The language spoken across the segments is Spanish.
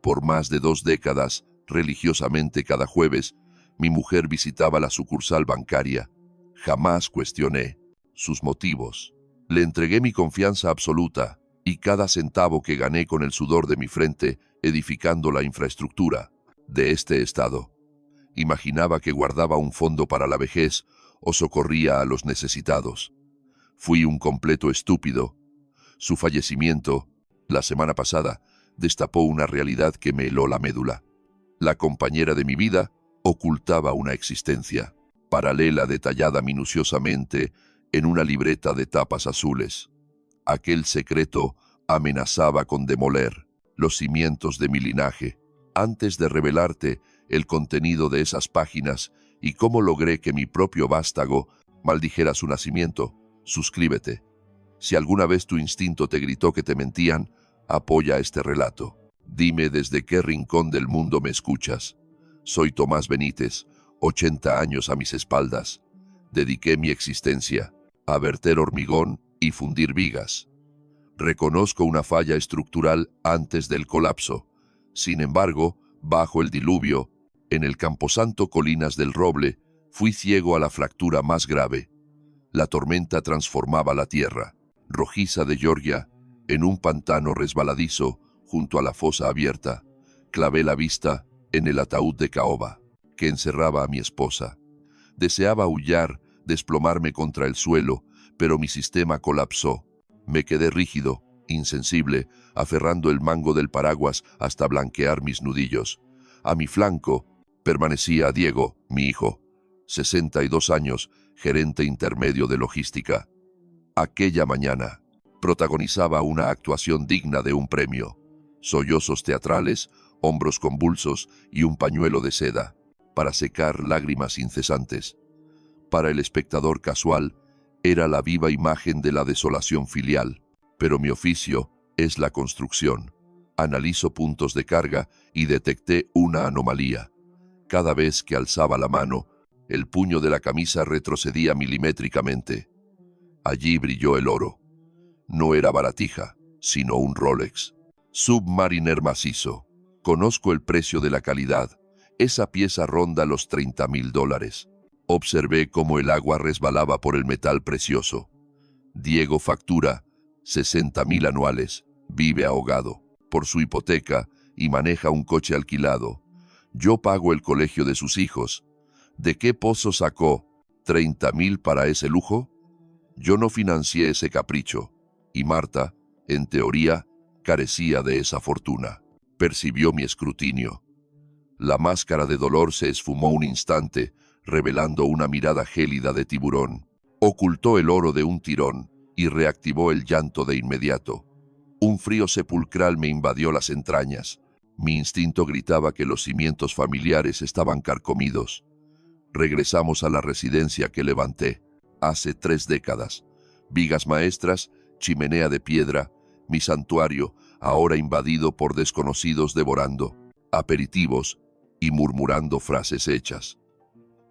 Por más de 2 décadas, religiosamente cada jueves, mi mujer visitaba la sucursal bancaria. Jamás cuestioné sus motivos. Le entregué mi confianza absoluta y cada centavo que gané con el sudor de mi frente edificando la infraestructura de este estado. Imaginaba que guardaba un fondo para la vejez o socorría a los necesitados. Fui un completo estúpido. Su fallecimiento, la semana pasada, destapó una realidad que me heló la médula. La compañera de mi vida ocultaba una existencia paralela detallada minuciosamente en una libreta de tapas azules. Aquel secreto amenazaba con demoler los cimientos de mi linaje. Antes de revelarte el contenido de esas páginas y cómo logré que mi propio vástago maldijera su nacimiento, suscríbete. Si alguna vez tu instinto te gritó que te mentían, apoya este relato. Dime desde qué rincón del mundo me escuchas. Soy Tomás Benítez, 80 años a mis espaldas. Dediqué mi existencia a verter hormigón y fundir vigas. Reconozco una falla estructural antes del colapso. Sin embargo, bajo el diluvio, en el camposanto Colinas del Roble, fui ciego a la fractura más grave. La tormenta transformaba la tierra, rojiza de Georgia, en un pantano resbaladizo junto a la fosa abierta. Clavé la vista en el ataúd de caoba, que encerraba a mi esposa. Deseaba aullar, desplomarme contra el suelo, pero mi sistema colapsó. Me quedé rígido, insensible, aferrando el mango del paraguas hasta blanquear mis nudillos. A mi flanco permanecía Diego, mi hijo, 62 años, gerente intermedio de logística. Aquella mañana protagonizaba una actuación digna de un premio. Sollozos teatrales, hombros convulsos y un pañuelo de seda para secar lágrimas incesantes. Para el espectador casual, era la viva imagen de la desolación filial, pero mi oficio es la construcción. Analizo puntos de carga y detecté una anomalía. Cada vez que alzaba la mano, el puño de la camisa retrocedía milimétricamente. Allí brilló el oro. No era baratija, sino un Rolex. Submariner macizo. Conozco el precio de la calidad. Esa pieza ronda los $30,000. Observé cómo el agua resbalaba por el metal precioso. Diego factura 60,000 anuales, vive ahogado por su hipoteca y maneja un coche alquilado. Yo pago el colegio de sus hijos. ¿De qué pozo sacó 30,000 para ese lujo? Yo no financié ese capricho, y Marta, en teoría, carecía de esa fortuna. Percibió mi escrutinio. La máscara de dolor se esfumó un instante, revelando una mirada gélida de tiburón. Ocultó el oro de un tirón y reactivó el llanto de inmediato. Un frío sepulcral me invadió las entrañas. Mi instinto gritaba que los cimientos familiares estaban carcomidos. Regresamos a la residencia que levanté hace 3 décadas. Vigas maestras, chimenea de piedra, mi santuario, ahora invadido por desconocidos devorando aperitivos y murmurando frases hechas.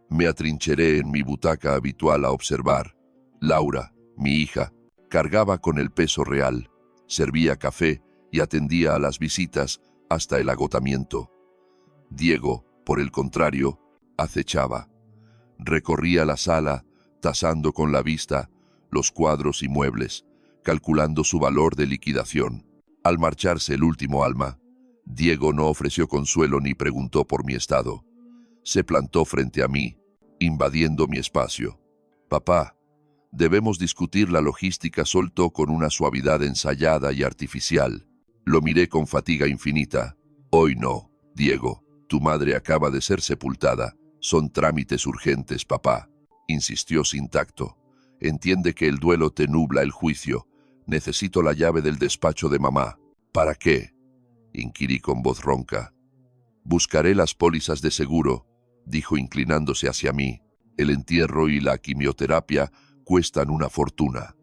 Me atrincheré en mi butaca habitual a observar. Laura, mi hija, cargaba con el peso real, servía café y atendía a las visitas hasta el agotamiento. Diego, por el contrario, acechaba. Recorría la sala, tasando con la vista los cuadros y muebles, calculando su valor de liquidación. Al marcharse el último alma, Diego no ofreció consuelo ni preguntó por mi estado. Se plantó frente a mí, invadiendo mi espacio. «Papá, debemos discutir la logística», soltó con una suavidad ensayada y artificial. Lo miré con fatiga infinita. «Hoy no, Diego. Tu madre acaba de ser sepultada. Son trámites urgentes, papá», insistió sin tacto. «Entiende que el duelo te nubla el juicio. Necesito la llave del despacho de mamá». «¿Para qué?», inquirí con voz ronca. «Buscaré las pólizas de seguro», dijo inclinándose hacia mí. «El entierro y la quimioterapia cuestan una fortuna.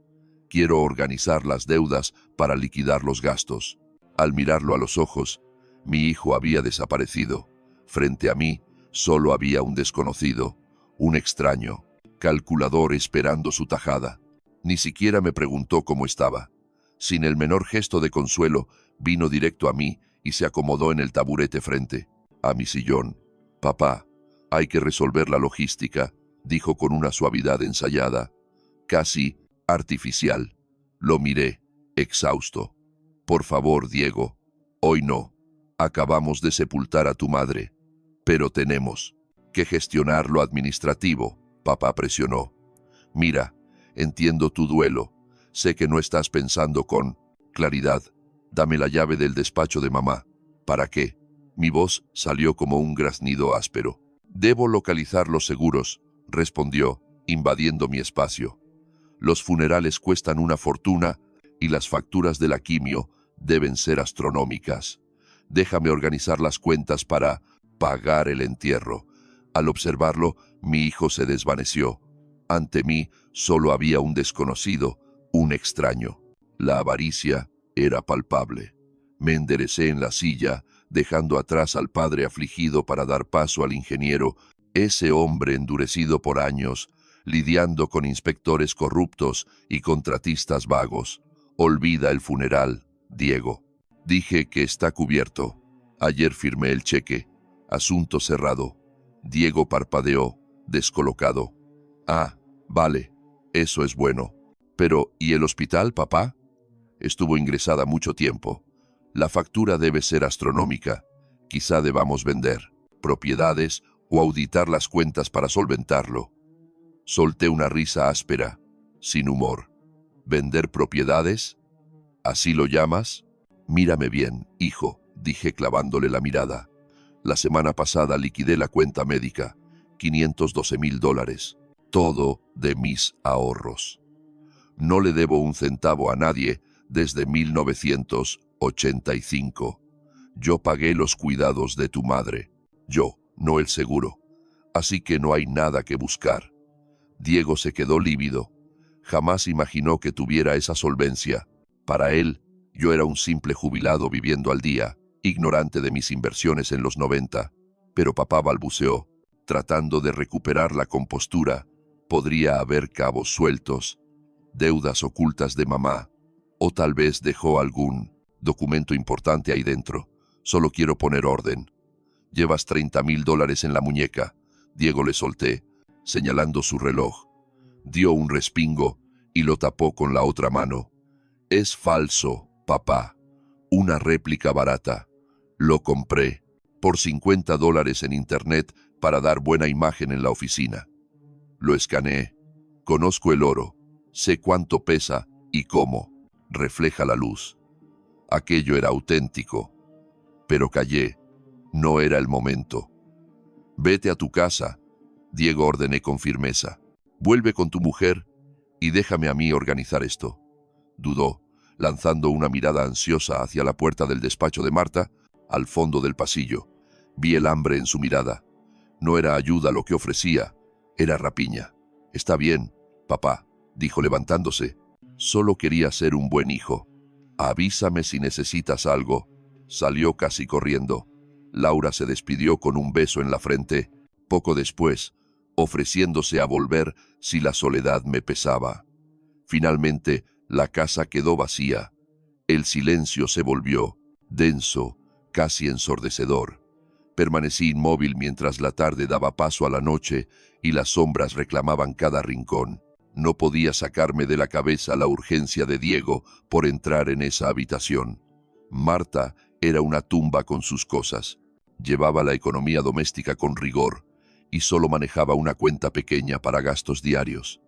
Quiero organizar las deudas para liquidar los gastos». Al mirarlo a los ojos, mi hijo había desaparecido. Frente a mí solo había un desconocido, un extraño, calculador esperando su tajada. Ni siquiera me preguntó cómo estaba. Sin el menor gesto de consuelo, vino directo a mí y se acomodó en el taburete frente a mi sillón. Papá, hay que resolver la logística, dijo con una suavidad ensayada, casi artificial. Lo miré, exhausto. Por favor, Diego, hoy no. Acabamos de sepultar a tu madre. Pero tenemos que gestionar lo administrativo, papá presionó. Mira, entiendo tu duelo. Sé que no estás pensando con claridad. Dame la llave del despacho de mamá. ¿Para qué? Mi voz salió como un graznido áspero. Debo localizar los seguros, respondió, invadiendo mi espacio. Los funerales cuestan una fortuna y las facturas de la quimio deben ser astronómicas. Déjame organizar las cuentas para pagar el entierro. Al observarlo, mi hijo se desvaneció. Ante mí solo había un desconocido, un extraño. La avaricia era palpable. Me enderecé en la silla, dejando atrás al padre afligido para dar paso al ingeniero, ese hombre endurecido por años, lidiando con inspectores corruptos y contratistas vagos. Olvida el funeral, Diego. Dije que está cubierto. Ayer firmé el cheque. Asunto cerrado. Diego parpadeó, descolocado. Ah, vale, eso es bueno. Pero, ¿y el hospital, papá? Estuvo ingresada mucho tiempo. La factura debe ser astronómica. Quizá debamos vender propiedades o auditar las cuentas para solventarlo. Solté una risa áspera, sin humor. ¿Vender propiedades? ¿Así lo llamas? Mírame bien, hijo, dije clavándole la mirada. La semana pasada liquidé la cuenta médica, $512,000, todo de mis ahorros. No le debo un centavo a nadie desde 1985. Yo pagué los cuidados de tu madre. Yo, no el seguro. Así que no hay nada que buscar. Diego se quedó lívido. Jamás imaginó que tuviera esa solvencia. Para él, yo era un simple jubilado viviendo al día, ignorante de mis inversiones en los 90. Pero papá balbuceó, tratando de recuperar la compostura. Podría haber cabos sueltos, deudas ocultas de mamá, o tal vez dejó algún documento importante ahí dentro. Solo quiero poner orden. Llevas $30,000 en la muñeca. Diego le solté, señalando su reloj. Dio un respingo y lo tapó con la otra mano. Es falso, papá. Una réplica barata. Lo compré por $50 en internet para dar buena imagen en la oficina. Lo escaneé. Conozco el oro. Sé cuánto pesa y cómo refleja la luz. Aquello era auténtico. Pero callé. No era el momento. Vete a tu casa, Diego, ordené con firmeza. Vuelve con tu mujer y déjame a mí organizar esto. Dudó, lanzando una mirada ansiosa hacia la puerta del despacho de Marta, al fondo del pasillo. Vi el hambre en su mirada. No era ayuda lo que ofrecía, era rapiña. Está bien, papá, dijo levantándose. Solo quería ser un buen hijo. Avísame si necesitas algo. Salió casi corriendo. Laura se despidió con un beso en la frente, poco después, ofreciéndose a volver si la soledad me pesaba. Finalmente, la casa quedó vacía. El silencio se volvió denso, casi ensordecedor. Permanecí inmóvil mientras la tarde daba paso a la noche y las sombras reclamaban cada rincón. No podía sacarme de la cabeza la urgencia de Diego por entrar en esa habitación. Marta era una tumba con sus cosas. Llevaba la economía doméstica con rigor y solo manejaba una cuenta pequeña para gastos diarios.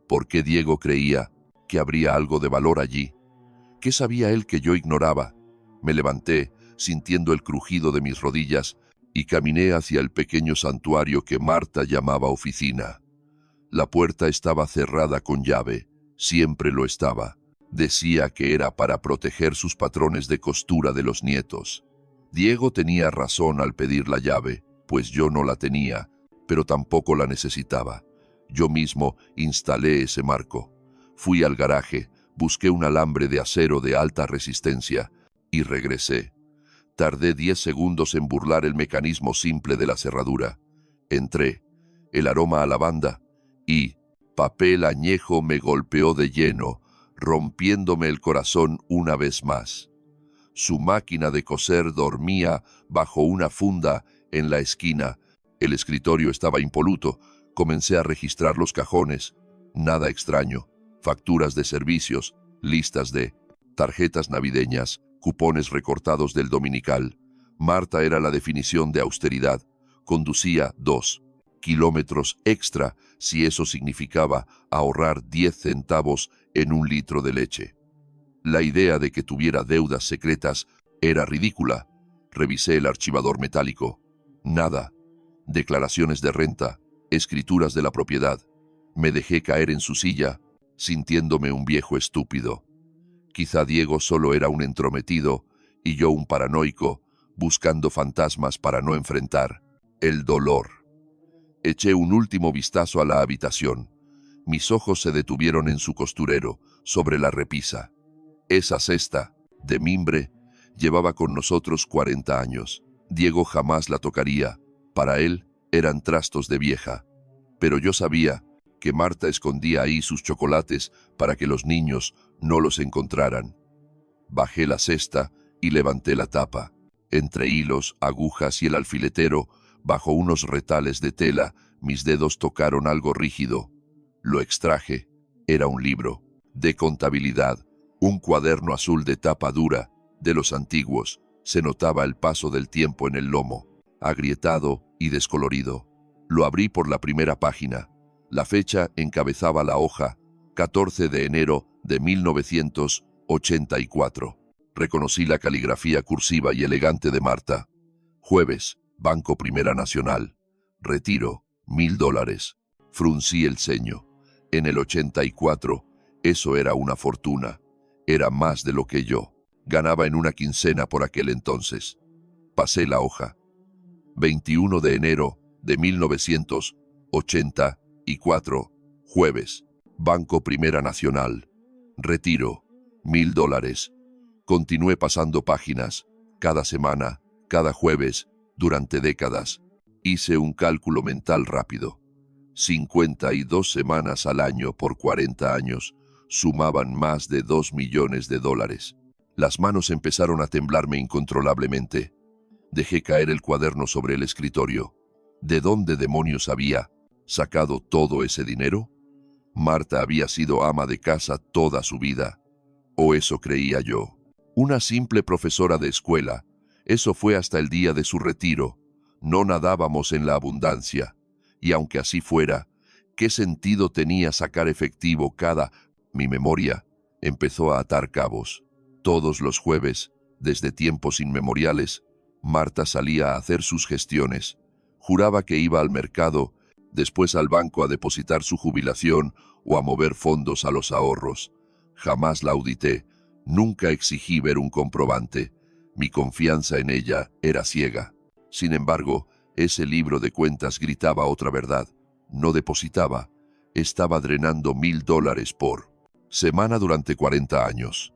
¿Por qué Diego creía que habría algo de valor allí? ¿Qué sabía él que yo ignoraba? Me levanté, sintiendo el crujido de mis rodillas, y caminé hacia el pequeño santuario que Marta llamaba oficina. La puerta estaba cerrada con llave, siempre lo estaba. Decía que era para proteger sus patrones de costura de los nietos. Diego tenía razón al pedir la llave, pues yo no la tenía, pero tampoco la necesitaba. Yo mismo instalé ese marco. Fui al garaje, busqué un alambre de acero de alta resistencia y regresé. Tardé 10 segundos en burlar el mecanismo simple de la cerradura. Entré. El aroma a lavanda y papel añejo me golpeó de lleno, rompiéndome el corazón una vez más. Su máquina de coser dormía bajo una funda en la esquina. El escritorio estaba impoluto. Comencé a registrar los cajones. Nada extraño. Facturas de servicios, listas de tarjetas navideñas, cupones recortados del dominical. Marta era la definición de austeridad. Conducía 2 kilómetros extra si eso significaba ahorrar 10 centavos en un litro de leche. La idea de que tuviera deudas secretas era ridícula. Revisé el archivador metálico. Nada. Declaraciones de renta, escrituras de la propiedad. Me dejé caer en su silla, sintiéndome un viejo estúpido. Quizá Diego solo era un entrometido y yo un paranoico, buscando fantasmas para no enfrentar el dolor. Eché un último vistazo a la habitación. Mis ojos se detuvieron en su costurero, sobre la repisa. Esa cesta, de mimbre, llevaba con nosotros 40 años. Diego jamás la tocaría. Para él, eran trastos de vieja. Pero yo sabía que Marta escondía ahí sus chocolates para que los niños no los encontraran. Bajé la cesta y levanté la tapa. Entre hilos, agujas y el alfiletero, bajo unos retales de tela, mis dedos tocaron algo rígido. Lo extraje. Era un libro de contabilidad, un cuaderno azul de tapa dura, de los antiguos. Se notaba el paso del tiempo en el lomo, agrietado y descolorido. Lo abrí por la primera página. La fecha encabezaba la hoja, 14 de enero de 1984. Reconocí la caligrafía cursiva y elegante de Marta. Jueves, Banco Primera Nacional. Retiro, $1000. Fruncí el ceño. En el 84, eso era una fortuna. Era más de lo que yo ganaba en una quincena por aquel entonces. Pasé la hoja. 21 de enero de 1984, jueves, Banco Primera Nacional. Retiro, $1000. Continué pasando páginas, cada semana, cada jueves, durante décadas. Hice un cálculo mental rápido. 52 semanas al año por 40 años sumaban más de $2 millones. Las manos empezaron a temblarme incontrolablemente. Dejé caer el cuaderno sobre el escritorio. ¿De dónde demonios había sacado todo ese dinero? Marta había sido ama de casa toda su vida. O eso creía yo. Una simple profesora de escuela. Eso fue hasta el día de su retiro. No nadábamos en la abundancia. Y aunque así fuera, ¿qué sentido tenía sacar efectivo cada... Mi memoria empezó a atar cabos. Todos los jueves, desde tiempos inmemoriales, Marta salía a hacer sus gestiones. Juraba que iba al mercado, después al banco a depositar su jubilación o a mover fondos a los ahorros. Jamás la audité, nunca exigí ver un comprobante. Mi confianza en ella era ciega. Sin embargo, ese libro de cuentas gritaba otra verdad. No depositaba. Estaba drenando $1000 por semana durante 40 años.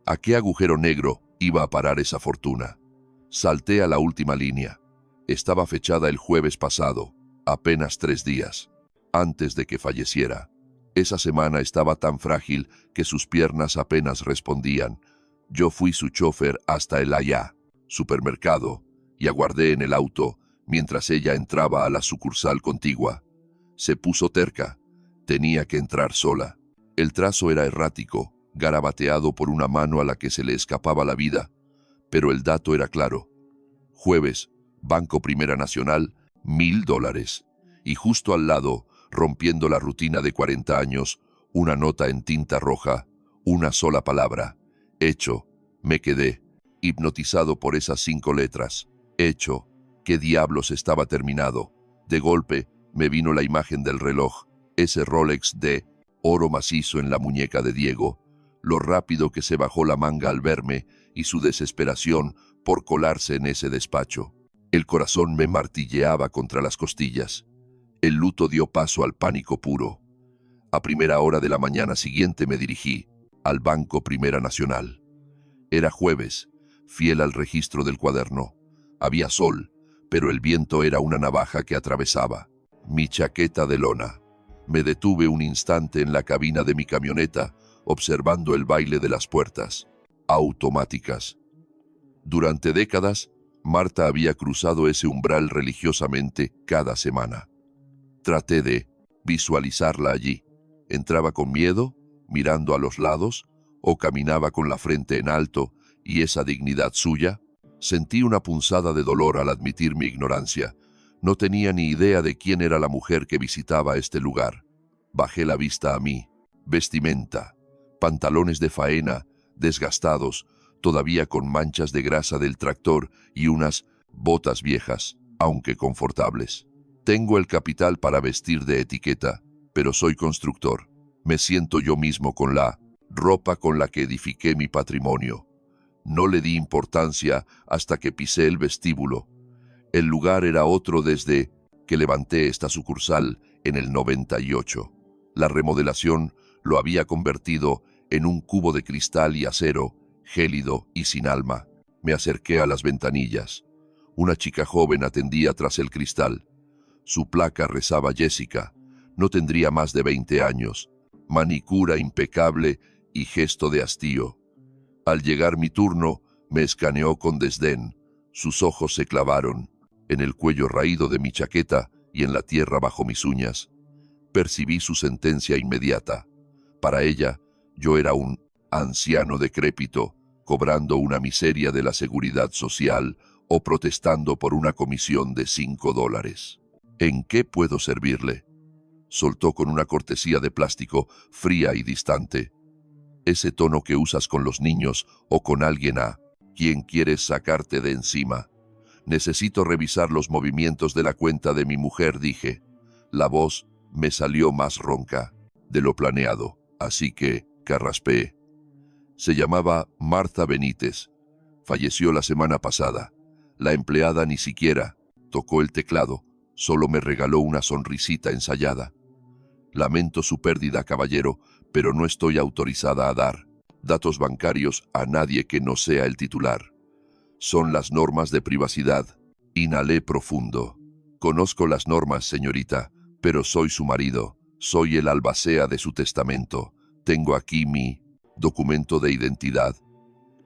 ¿A qué agujero negro iba a parar esa fortuna? Salté a la última línea. Estaba fechada el jueves pasado, apenas 3 días, antes de que falleciera. Esa semana estaba tan frágil que sus piernas apenas respondían. Yo fui su chofer hasta el allá, supermercado, y aguardé en el auto mientras ella entraba a la sucursal contigua. Se puso terca. Tenía que entrar sola. El trazo era errático, garabateado por una mano a la que se le escapaba la vida, pero el dato era claro. Jueves, Banco Primera Nacional, $1000. Y justo al lado, rompiendo la rutina de 40 años, una nota en tinta roja, una sola palabra. Hecho. Me quedé, hipnotizado por esas 5 letras. Hecho. ¿Qué diablos estaba terminado? De golpe, me vino la imagen del reloj, ese Rolex de oro macizo en la muñeca de Diego, lo rápido que se bajó la manga al verme y su desesperación por colarse en ese despacho. El corazón me martilleaba contra las costillas. El luto dio paso al pánico puro. A primera hora de la mañana siguiente me dirigí al Banco Primera Nacional. Era jueves, fiel al registro del cuaderno. Había sol, pero el viento era una navaja que atravesaba mi chaqueta de lona. Me detuve un instante en la cabina de mi camioneta, observando el baile de las puertas, automáticas. Durante décadas, Marta había cruzado ese umbral religiosamente cada semana. Traté de visualizarla allí. Entraba con miedo, mirando a los lados, o caminaba con la frente en alto y esa dignidad suya. Sentí una punzada de dolor al admitir mi ignorancia. No tenía ni idea de quién era la mujer que visitaba este lugar. Bajé la vista a mí. Vestimenta, pantalones de faena, desgastados, todavía con manchas de grasa del tractor y unas botas viejas, aunque confortables. Tengo el capital para vestir de etiqueta, pero soy constructor. Me siento yo mismo con la ropa con la que edifiqué mi patrimonio. No le di importancia hasta que pisé el vestíbulo. El lugar era otro desde que levanté esta sucursal en el 98. La remodelación lo había convertido en un cubo de cristal y acero, gélido y sin alma. Me acerqué a las ventanillas. Una chica joven atendía tras el cristal. Su placa rezaba Jessica. No tendría más de 20 años. Manicura impecable y gesto de hastío. Al llegar mi turno, me escaneó con desdén. Sus ojos se clavaron en el cuello raído de mi chaqueta y en la tierra bajo mis uñas. Percibí su sentencia inmediata. Para ella, yo era un anciano decrépito, cobrando una miseria de la seguridad social o protestando por una comisión de $5. ¿En qué puedo servirle?, soltó con una cortesía de plástico fría y distante. Ese tono que usas con los niños o con alguien a quien quieres sacarte de encima. Necesito revisar los movimientos de la cuenta de mi mujer, dije. La voz me salió más ronca de lo planeado, así que carraspeé. Se llamaba Marta Benítez. Falleció la semana pasada. La empleada ni siquiera tocó el teclado, solo me regaló una sonrisita ensayada. Lamento su pérdida, caballero, pero no estoy autorizada a dar datos bancarios a nadie que no sea el titular. Son las normas de privacidad. Inhalé profundo. Conozco las normas, señorita, pero soy su marido. Soy el albacea de su testamento. Tengo aquí mi documento de identidad.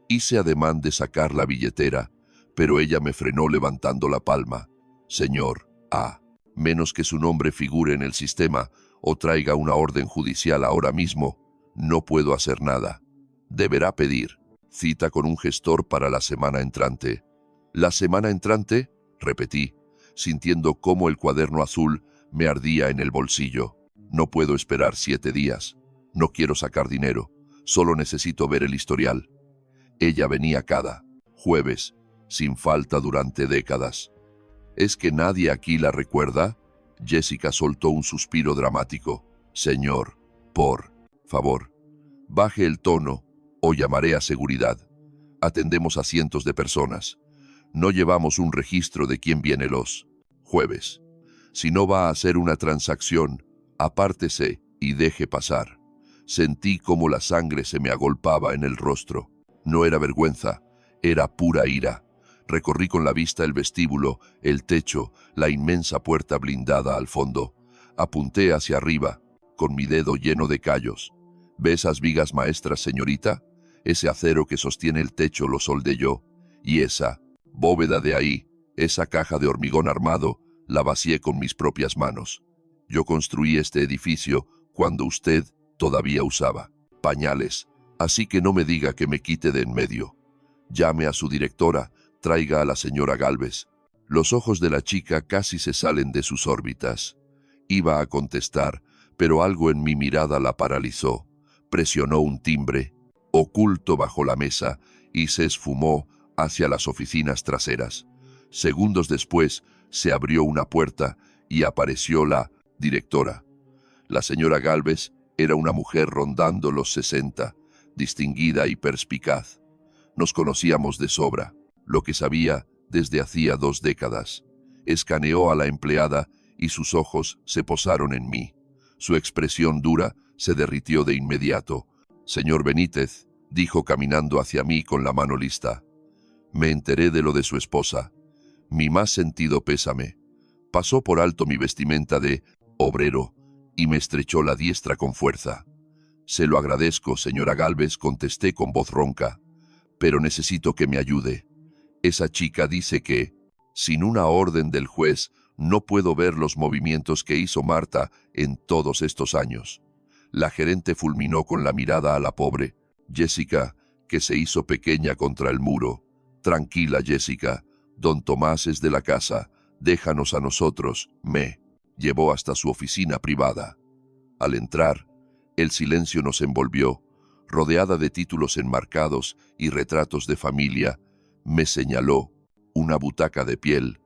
Hice ademán de sacar la billetera, pero ella me frenó levantando la palma. Señor, menos que su nombre figure en el sistema o traiga una orden judicial ahora mismo, no puedo hacer nada. Deberá pedir cita con un gestor para la semana entrante. ¿La semana entrante?, repetí, sintiendo cómo el cuaderno azul me ardía en el bolsillo. No puedo esperar 7 días. No quiero sacar dinero. Solo necesito ver el historial. Ella venía cada jueves, sin falta durante décadas. ¿Es que nadie aquí la recuerda? Jessica soltó un suspiro dramático. Señor, por favor, baje el tono o llamaré a seguridad. Atendemos a cientos de personas. No llevamos un registro de quién viene los jueves. Si no va a hacer una transacción, apártese y deje pasar. Sentí como la sangre se me agolpaba en el rostro. No era vergüenza, era pura ira. Recorrí con la vista el vestíbulo, el techo, la inmensa puerta blindada al fondo. Apunté hacia arriba, con mi dedo lleno de callos. ¿Ve esas vigas maestras, señorita? Ese acero que sostiene el techo lo soldé yo. Y esa bóveda de ahí, esa caja de hormigón armado, la vacié con mis propias manos. Yo construí este edificio cuando usted todavía usaba pañales, así que no me diga que me quite de en medio. Llame a su directora, traiga a la señora Gálvez. Los ojos de la chica casi se salen de sus órbitas. Iba a contestar, pero algo en mi mirada la paralizó. Presionó un timbre, oculto bajo la mesa, y se esfumó hacia las oficinas traseras. Segundos después, se abrió una puerta y apareció la directora. La señora Gálvez era una mujer rondando los 60, distinguida y perspicaz. Nos conocíamos de sobra, lo que sabía desde hacía 2 décadas. Escaneó a la empleada y sus ojos se posaron en mí. Su expresión dura se derritió de inmediato. Señor Benítez, dijo caminando hacia mí con la mano lista. Me enteré de lo de su esposa. Mi más sentido pésame. Pasó por alto mi vestimenta de obrero y me estrechó la diestra con fuerza. Se lo agradezco, señora Gálvez, contesté con voz ronca, pero necesito que me ayude. Esa chica dice que, sin una orden del juez, no puedo ver los movimientos que hizo Marta en todos estos años. La gerente fulminó con la mirada a la pobre Jessica, que se hizo pequeña contra el muro. Tranquila, Jessica, don Tomás es de la casa, déjanos a nosotros. Me llevó hasta su oficina privada. Al entrar, el silencio nos envolvió, rodeada de títulos enmarcados y retratos de familia. Me señaló una butaca de piel,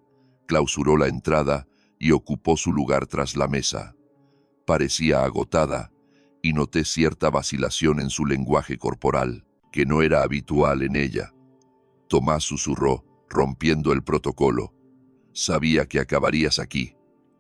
clausuró la entrada y ocupó su lugar tras la mesa. Parecía agotada, y noté cierta vacilación en su lenguaje corporal, que no era habitual en ella. Tomás susurró, rompiendo el protocolo. Sabía que acabarías aquí.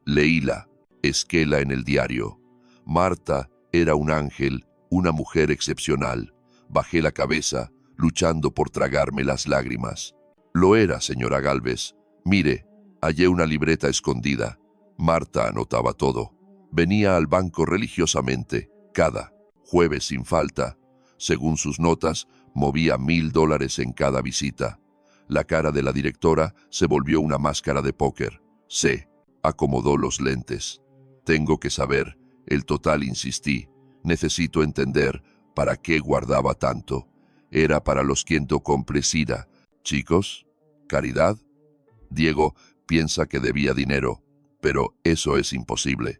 Leíla, esquela en el diario. Marta era un ángel, una mujer excepcional. Bajé la cabeza, luchando por tragarme las lágrimas. Lo era, señora Gálvez. Mire, hallé una libreta escondida. Marta anotaba todo. Venía al banco religiosamente, cada jueves sin falta. Según sus notas, movía $1000 en cada visita. La cara de la directora se volvió una máscara de póker. Se acomodó los lentes. Tengo que saber el total, insistí. Necesito entender para qué guardaba tanto. Era para los Sida. Chicos, caridad. Diego piensa que debía dinero, pero eso es imposible.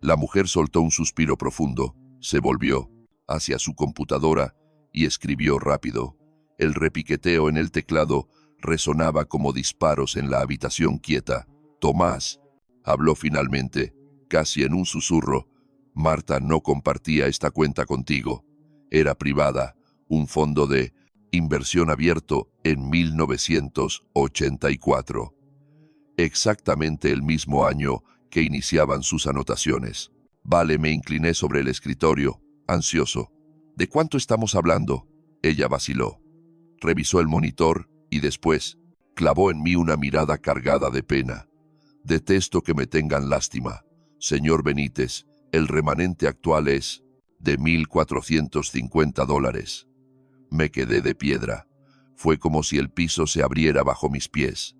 La mujer soltó un suspiro profundo, se volvió hacia su computadora y escribió rápido. El repiqueteo en el teclado resonaba como disparos en la habitación quieta. Tomás habló finalmente, casi en un susurro. Marta no compartía esta cuenta contigo. Era privada, un fondo de inversión abierto en 1984. Exactamente el mismo año que iniciaban sus anotaciones. Vale, me incliné sobre el escritorio, ansioso. ¿De cuánto estamos hablando? Ella vaciló. Revisó el monitor y después clavó en mí una mirada cargada de pena. Detesto que me tengan lástima. Señor Benítez, el remanente actual es de $1450. Me quedé de piedra. Fue como si el piso se abriera bajo mis pies.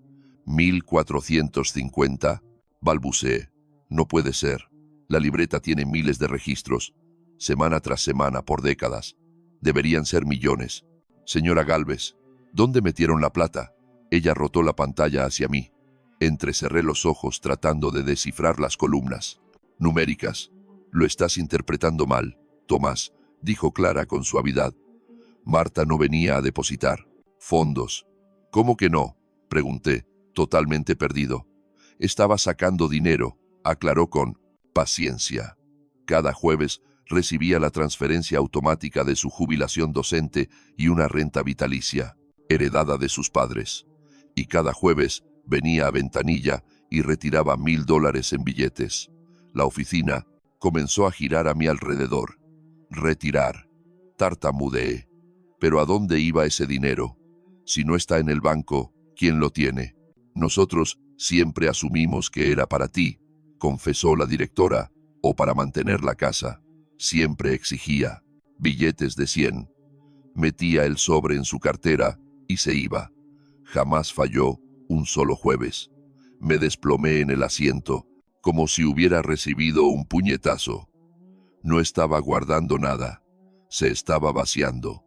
¿1450? Balbuceé. No puede ser. La libreta tiene miles de registros, semana tras semana, por décadas. Deberían ser millones. Señora Gálvez, ¿dónde metieron la plata? Ella rotó la pantalla hacia mí. Entrecerré los ojos tratando de descifrar las columnas numéricas. Lo estás interpretando mal, Tomás, dijo Clara con suavidad. Marta no venía a depositar fondos. ¿Cómo que no? Pregunté, totalmente perdido. Estaba sacando dinero, aclaró con paciencia. Cada jueves recibía la transferencia automática de su jubilación docente y una renta vitalicia, heredada de sus padres. Y cada jueves venía a Ventanilla y retiraba $1000 en billetes. La oficina comenzó a girar a mi alrededor. Retirar. Tartamudeé. ¿Pero a dónde iba ese dinero? Si no está en el banco, ¿quién lo tiene? Nosotros siempre asumimos que era para ti, confesó la directora, o para mantener la casa. Siempre exigía billetes de 100. Metía el sobre en su cartera y se iba. Jamás falló un solo jueves. Me desplomé en el asiento, como si hubiera recibido un puñetazo. No estaba guardando nada. Se estaba vaciando.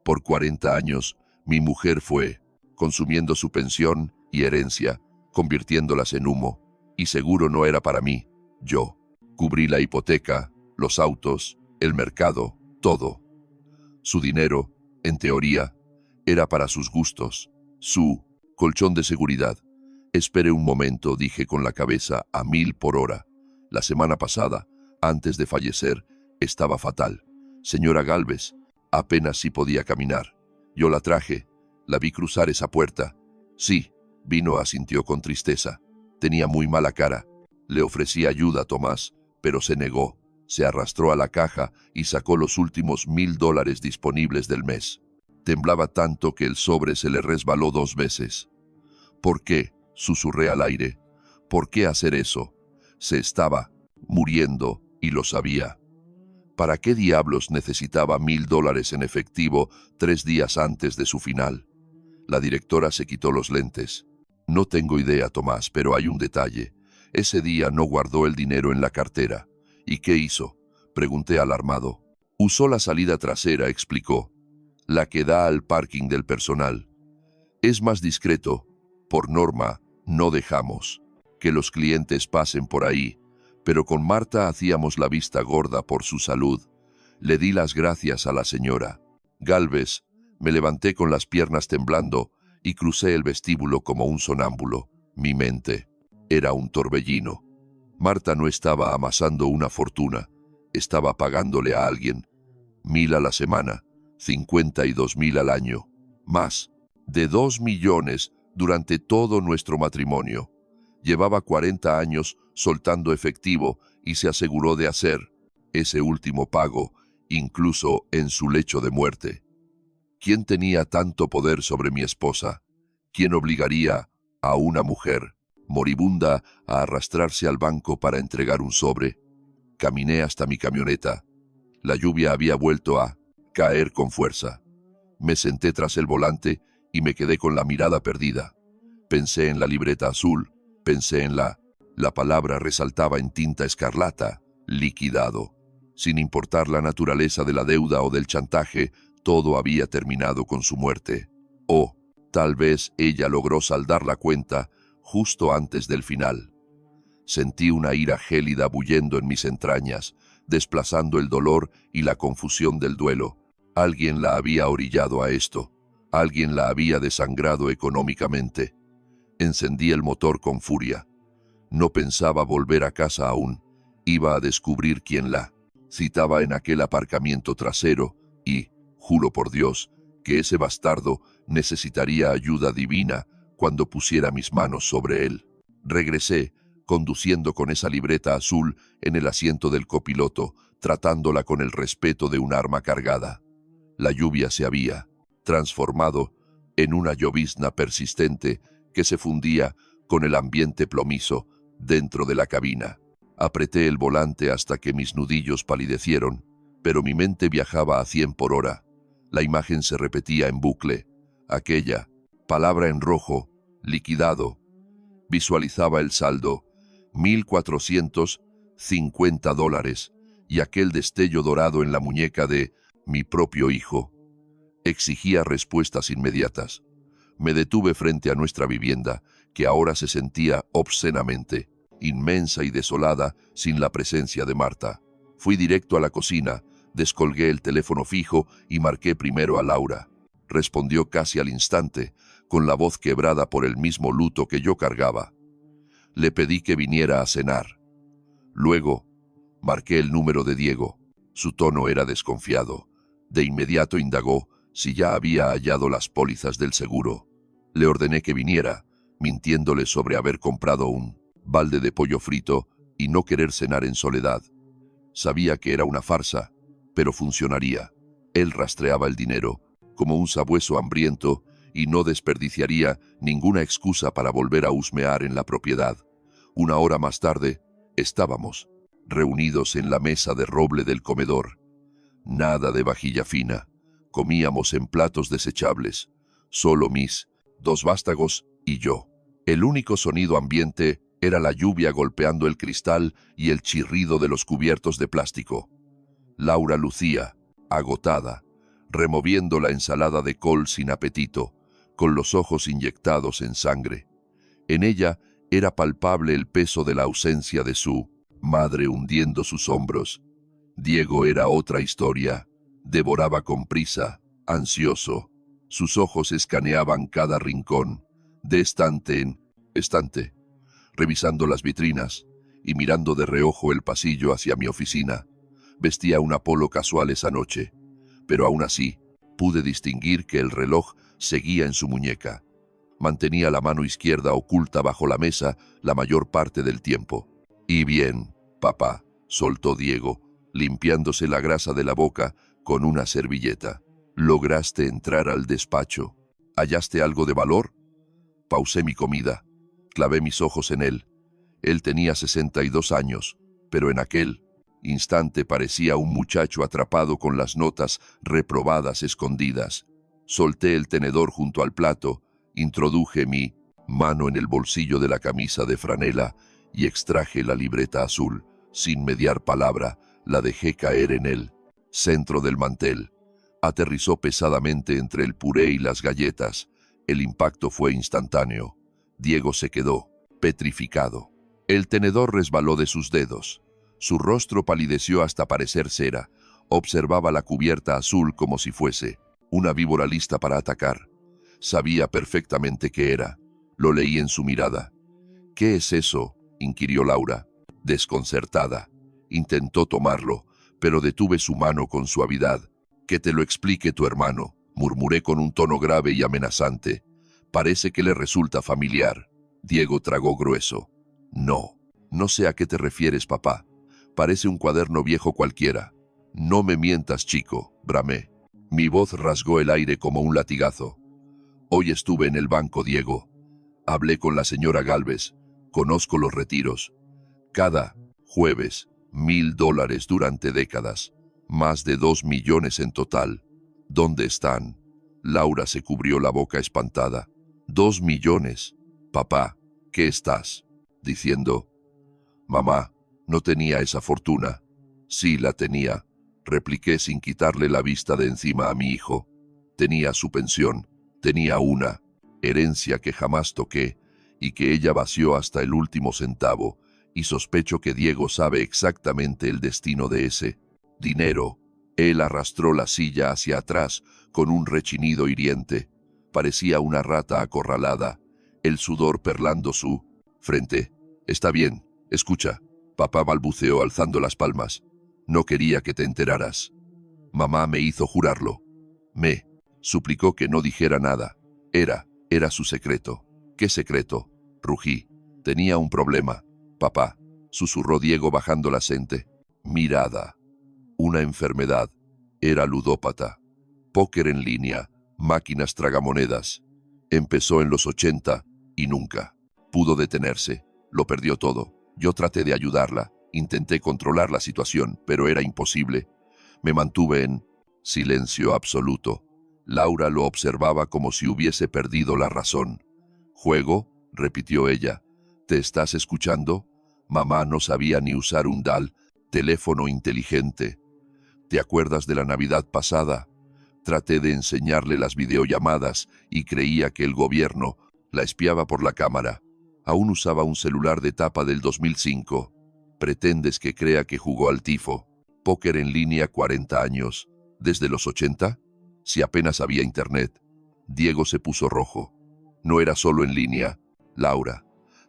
Por 40 años, mi mujer fue consumiendo su pensión y herencia, convirtiéndolas en humo, y seguro no era para mí. Yo cubrí la hipoteca, los autos, el mercado, todo. Su dinero, en teoría, era para sus gustos, su colchón de seguridad. Espere un momento, dije con la cabeza a 1000 por hora. La semana pasada, antes de fallecer, estaba fatal. Señora Gálvez, apenas si podía caminar. Yo la traje, la vi cruzar esa puerta. Sí, vino, asintió con tristeza. Tenía muy mala cara. Le ofrecí ayuda a Tomás, pero se negó. Se arrastró a la caja y sacó los últimos $1000 disponibles del mes. Temblaba tanto que el sobre se le resbaló 2 veces. ¿Por qué?, susurré al aire. ¿Por qué hacer eso? Se estaba muriendo y lo sabía. ¿Para qué diablos necesitaba $1000 en efectivo 3 días antes de su final? La directora se quitó los lentes. No tengo idea, Tomás, pero hay un detalle. Ese día no guardó el dinero en la cartera. ¿Y qué hizo? Pregunté alarmado. Usó la salida trasera, explicó. La que da al parking del personal. Es más discreto. Por norma, no dejamos que los clientes pasen por ahí, pero con Marta hacíamos la vista gorda por su salud. Le di las gracias a la señora Gálvez, me levanté con las piernas temblando y crucé el vestíbulo como un sonámbulo. Mi mente era un torbellino. Marta no estaba amasando una fortuna, estaba pagándole a alguien 1.000 a la semana, 52.000 al año, más de 2 millones durante todo nuestro matrimonio. Llevaba 40 años soltando efectivo y se aseguró de hacer ese último pago, incluso en su lecho de muerte. ¿Quién tenía tanto poder sobre mi esposa? ¿Quién obligaría a una mujer moribunda a arrastrarse al banco para entregar un sobre? Caminé hasta mi camioneta. La lluvia había vuelto a caer con fuerza. Me senté tras el volante y me quedé con la mirada perdida. Pensé en la libreta azul, pensé en la palabra resaltaba en tinta escarlata, liquidado. Sin importar la naturaleza de la deuda o del chantaje, todo había terminado con su muerte. O, tal vez ella logró saldar la cuenta justo antes del final. Sentí una ira gélida bullendo en mis entrañas, desplazando el dolor y la confusión del duelo. Alguien la había orillado a esto. Alguien la había desangrado económicamente. Encendí el motor con furia. No pensaba volver a casa aún. Iba a descubrir quién la citaba en aquel aparcamiento trasero y, juro por Dios, que ese bastardo necesitaría ayuda divina cuando pusiera mis manos sobre él. Regresé, conduciendo con esa libreta azul en el asiento del copiloto, tratándola con el respeto de un arma cargada. La lluvia se había transformado en una llovizna persistente que se fundía con el ambiente plomizo dentro de la cabina. Apreté el volante hasta que mis nudillos palidecieron, pero mi mente viajaba a 100 por hora. La imagen se repetía en bucle. Aquella palabra en rojo, liquidado. Visualizaba el saldo, $1,450, y aquel destello dorado en la muñeca de mi propio hijo. Exigía respuestas inmediatas. Me detuve frente a nuestra vivienda, que ahora se sentía obscenamente inmensa y desolada sin la presencia de Marta. Fui directo a la cocina, descolgué el teléfono fijo y marqué primero a Laura. Respondió casi al instante, con la voz quebrada por el mismo luto que yo cargaba. Le pedí que viniera a cenar. Luego, marqué el número de Diego. Su tono era desconfiado. De inmediato indagó si ya había hallado las pólizas del seguro. Le ordené que viniera, mintiéndole sobre haber comprado un balde de pollo frito y no querer cenar en soledad. Sabía que era una farsa, pero funcionaría. Él rastreaba el dinero, como un sabueso hambriento, y no desperdiciaría ninguna excusa para volver a husmear en la propiedad. Una hora más tarde, estábamos reunidos en la mesa de roble del comedor. Nada de vajilla fina. Comíamos en platos desechables. Solo mis 2 vástagos y yo. El único sonido ambiente era la lluvia golpeando el cristal y el chirrido de los cubiertos de plástico. Laura lucía, agotada, removiendo la ensalada de col sin apetito, con los ojos inyectados en sangre. En ella era palpable el peso de la ausencia de su madre hundiendo sus hombros. Diego era otra historia. Devoraba con prisa, ansioso. Sus ojos escaneaban cada rincón, de estante en estante, revisando las vitrinas y mirando de reojo el pasillo hacia mi oficina. Vestía un polo casual esa noche, pero aún así pude distinguir que el reloj seguía en su muñeca. Mantenía la mano izquierda oculta bajo la mesa la mayor parte del tiempo. «Y bien, papá», soltó Diego, limpiándose la grasa de la boca con una servilleta. «¿Lograste entrar al despacho? ¿Hallaste algo de valor?» Pausé mi comida. Clavé mis ojos en él. Él tenía 62 años, pero en aquel instante parecía un muchacho atrapado con las notas reprobadas escondidas. Solté el tenedor junto al plato, introduje mi mano en el bolsillo de la camisa de franela y extraje la libreta azul. Sin mediar palabra, la dejé caer en el centro del mantel. Aterrizó pesadamente entre el puré y las galletas. El impacto fue instantáneo. Diego se quedó petrificado. El tenedor resbaló de sus dedos. Su rostro palideció hasta parecer cera. Observaba la cubierta azul como si fuese una víbora lista para atacar. Sabía perfectamente qué era. Lo leí en su mirada. ¿Qué es eso?, inquirió Laura, desconcertada. Intentó tomarlo, pero detuve su mano con suavidad. Que te lo explique tu hermano, murmuré con un tono grave y amenazante. Parece que le resulta familiar. Diego tragó grueso. No sé a qué te refieres, papá. Parece un cuaderno viejo cualquiera. No me mientas, chico, bramé. Mi voz rasgó el aire como un latigazo. Hoy estuve en el banco, Diego. Hablé con la señora Gálvez. Conozco los retiros. Cada jueves, $1,000 durante décadas. Más de 2 millones en total. ¿Dónde están? Laura se cubrió la boca espantada. 2 millones. Papá, ¿qué estás diciendo? Mamá, no tenía esa fortuna. Sí la tenía, repliqué sin quitarle la vista de encima a mi hijo. Tenía su pensión, tenía una herencia que jamás toqué y que ella vació hasta el último centavo, y sospecho que Diego sabe exactamente el destino de ese dinero. Él arrastró la silla hacia atrás con un rechinido hiriente. Parecía una rata acorralada, el sudor perlando su frente. Está bien, escucha, papá balbuceó alzando las palmas. No quería que te enteraras. Mamá me hizo jurarlo. Me suplicó que no dijera nada. Era su secreto. ¿Qué secreto?, rugí. Tenía un problema, papá, susurró Diego bajando la sente. Mirada. Una enfermedad. Era ludópata. Póker en línea, máquinas tragamonedas. Empezó en los 80 y nunca pudo detenerse. Lo perdió todo. Yo traté de ayudarla. Intenté controlar la situación, pero era imposible. Me mantuve en silencio absoluto. Laura lo observaba como si hubiese perdido la razón. «¿Juego?», repitió ella. «¿Te estás escuchando?». Mamá no sabía ni usar un teléfono inteligente. ¿Te acuerdas de la Navidad pasada? Traté de enseñarle las videollamadas y creía que el gobierno la espiaba por la cámara. Aún usaba un celular de tapa del 2005. ¿Pretendes que crea que jugó al tifo? Póker en línea 40 años. ¿Desde los 80? Si apenas había internet. Diego se puso rojo. No era solo en línea, Laura.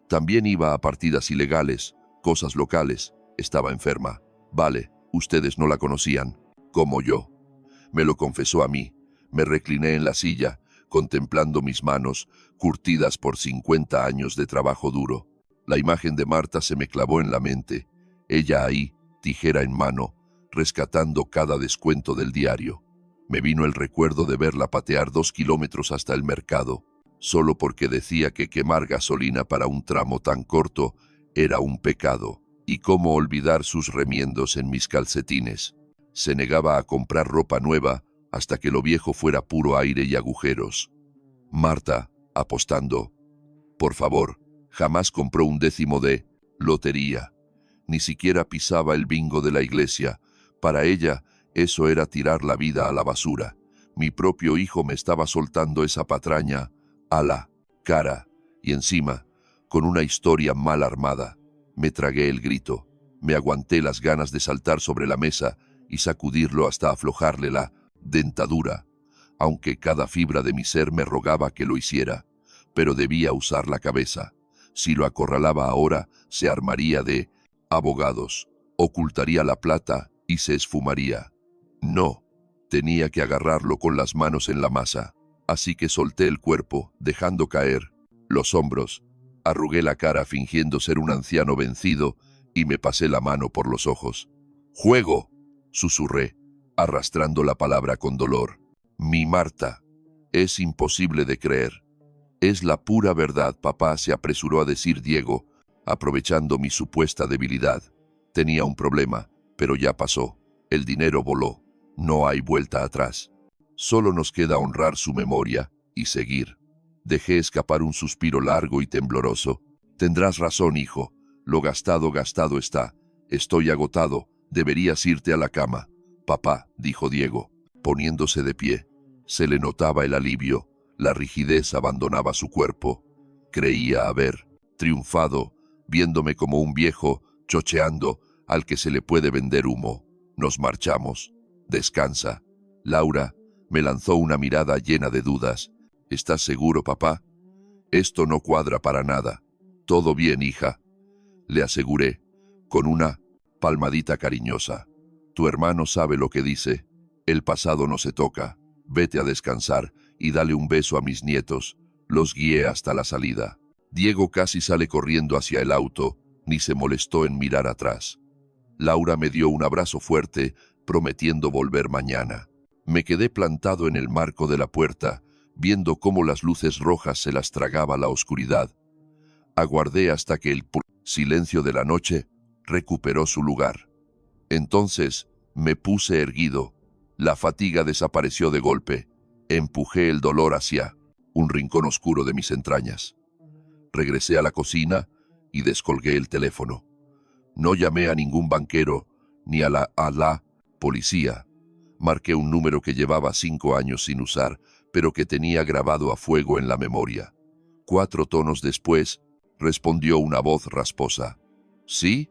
También iba a partidas ilegales, cosas locales. Estaba enferma. Vale, ustedes no la conocían, como yo. Me lo confesó a mí. Me recliné en la silla, contemplando mis manos, curtidas por 50 años de trabajo duro. La imagen de Marta se me clavó en la mente. Ella ahí, tijera en mano, rescatando cada descuento del diario. Me vino el recuerdo de verla patear 2 kilómetros hasta el mercado, solo porque decía que quemar gasolina para un tramo tan corto era un pecado. Y cómo olvidar sus remiendos en mis calcetines. Se negaba a comprar ropa nueva hasta que lo viejo fuera puro aire y agujeros. Marta, apostando. Por favor, jamás compró un décimo de lotería. Ni siquiera pisaba el bingo de la iglesia. Para ella, eso era tirar la vida a la basura. Mi propio hijo me estaba soltando esa patraña a la cara, y encima, con una historia mal armada. Me tragué el grito. Me aguanté las ganas de saltar sobre la mesa y sacudirlo hasta aflojarle la dentadura, aunque cada fibra de mi ser me rogaba que lo hiciera. Pero debía usar la cabeza. Si lo acorralaba ahora, se armaría de abogados, ocultaría la plata y se esfumaría. No, tenía que agarrarlo con las manos en la masa. Así que solté el cuerpo, dejando caer los hombros. Arrugué la cara fingiendo ser un anciano vencido y me pasé la mano por los ojos. «¡Juego!», susurré, arrastrando la palabra con dolor. «Mi Marta, es imposible de creer». «Es la pura verdad, papá», se apresuró a decir Diego, aprovechando mi supuesta debilidad. Tenía un problema, pero ya pasó. El dinero voló. No hay vuelta atrás. Solo nos queda honrar su memoria y seguir. Dejé escapar un suspiro largo y tembloroso. Tendrás razón, hijo. Lo gastado, gastado está. Estoy agotado. Deberías irte a la cama. Papá, dijo Diego, poniéndose de pie. Se le notaba el alivio. La rigidez abandonaba su cuerpo. Creía haber triunfado, viéndome como un viejo, chocheando, al que se le puede vender humo. Nos marchamos. Descansa. Laura me lanzó una mirada llena de dudas. ¿Estás seguro, papá? Esto no cuadra para nada. Todo bien, hija, le aseguré, con una palmadita cariñosa. Tu hermano sabe lo que dice. El pasado no se toca. Vete a descansar y dale un beso a mis nietos. Los guié hasta la salida. Diego casi sale corriendo hacia el auto, ni se molestó en mirar atrás. Laura me dio un abrazo fuerte, prometiendo volver mañana. Me quedé plantado en el marco de la puerta, viendo cómo las luces rojas se las tragaba la oscuridad. Aguardé hasta que el silencio de la noche recuperó su lugar. Entonces me puse erguido. La fatiga desapareció de golpe. Empujé el dolor hacia un rincón oscuro de mis entrañas. Regresé a la cocina y descolgué el teléfono. No llamé a ningún banquero ni a la policía. Marqué un número que llevaba 5 años sin usar, pero que tenía grabado a fuego en la memoria. 4 tonos después, respondió una voz rasposa. ¿Sí?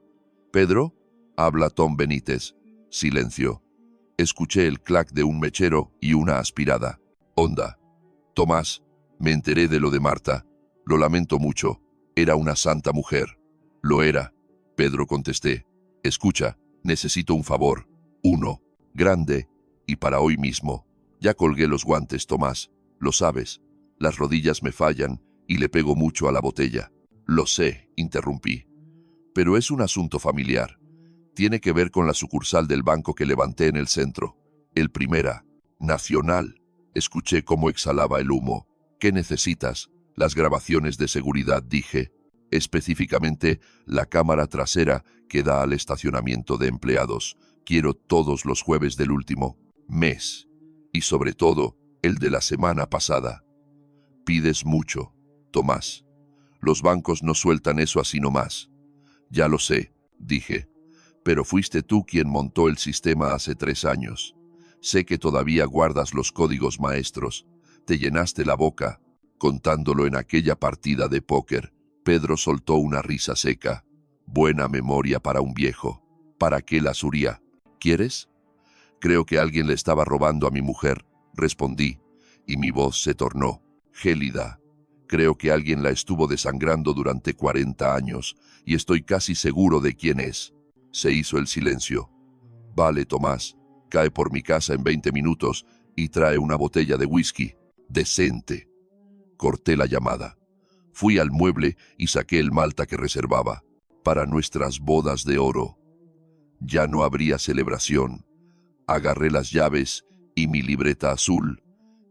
¿Pedro? Habla Tom Benítez. Silencio. Escuché el clac de un mechero y una aspirada. Onda. Tomás, me enteré de lo de Marta. Lo lamento mucho. Era una santa mujer. Lo era. Pedro, contesté. Escucha, necesito un favor. Uno. Grande. Y para hoy mismo. Ya colgué los guantes, Tomás. Lo sabes. Las rodillas me fallan y le pego mucho a la botella. Lo sé, interrumpí. Pero es un asunto familiar. Tiene que ver con la sucursal del banco que levanté en el centro. El Primera Nacional. Escuché cómo exhalaba el humo. ¿Qué necesitas? Las grabaciones de seguridad, dije. Específicamente, la cámara trasera que da al estacionamiento de empleados. Quiero todos los jueves del último mes. Y sobre todo, el de la semana pasada. Pides mucho, Tomás. Los bancos no sueltan eso así nomás. Ya lo sé, dije. Pero fuiste tú quien montó el sistema hace 3 años. Sé que todavía guardas los códigos maestros. Te llenaste la boca, contándolo en aquella partida de póker. Pedro soltó una risa seca. Buena memoria para un viejo. ¿Para qué la suría? ¿Quieres? Creo que alguien le estaba robando a mi mujer, respondí, y mi voz se tornó gélida. Creo que alguien la estuvo desangrando durante 40 años, y estoy casi seguro de quién es. Se hizo el silencio. Vale, Tomás, cae por mi casa en 20 minutos y trae una botella de whisky. Decente. Corté la llamada. Fui al mueble y saqué el Malta que reservaba. Para nuestras bodas de oro. Ya no habría celebración. Agarré las llaves y mi libreta azul.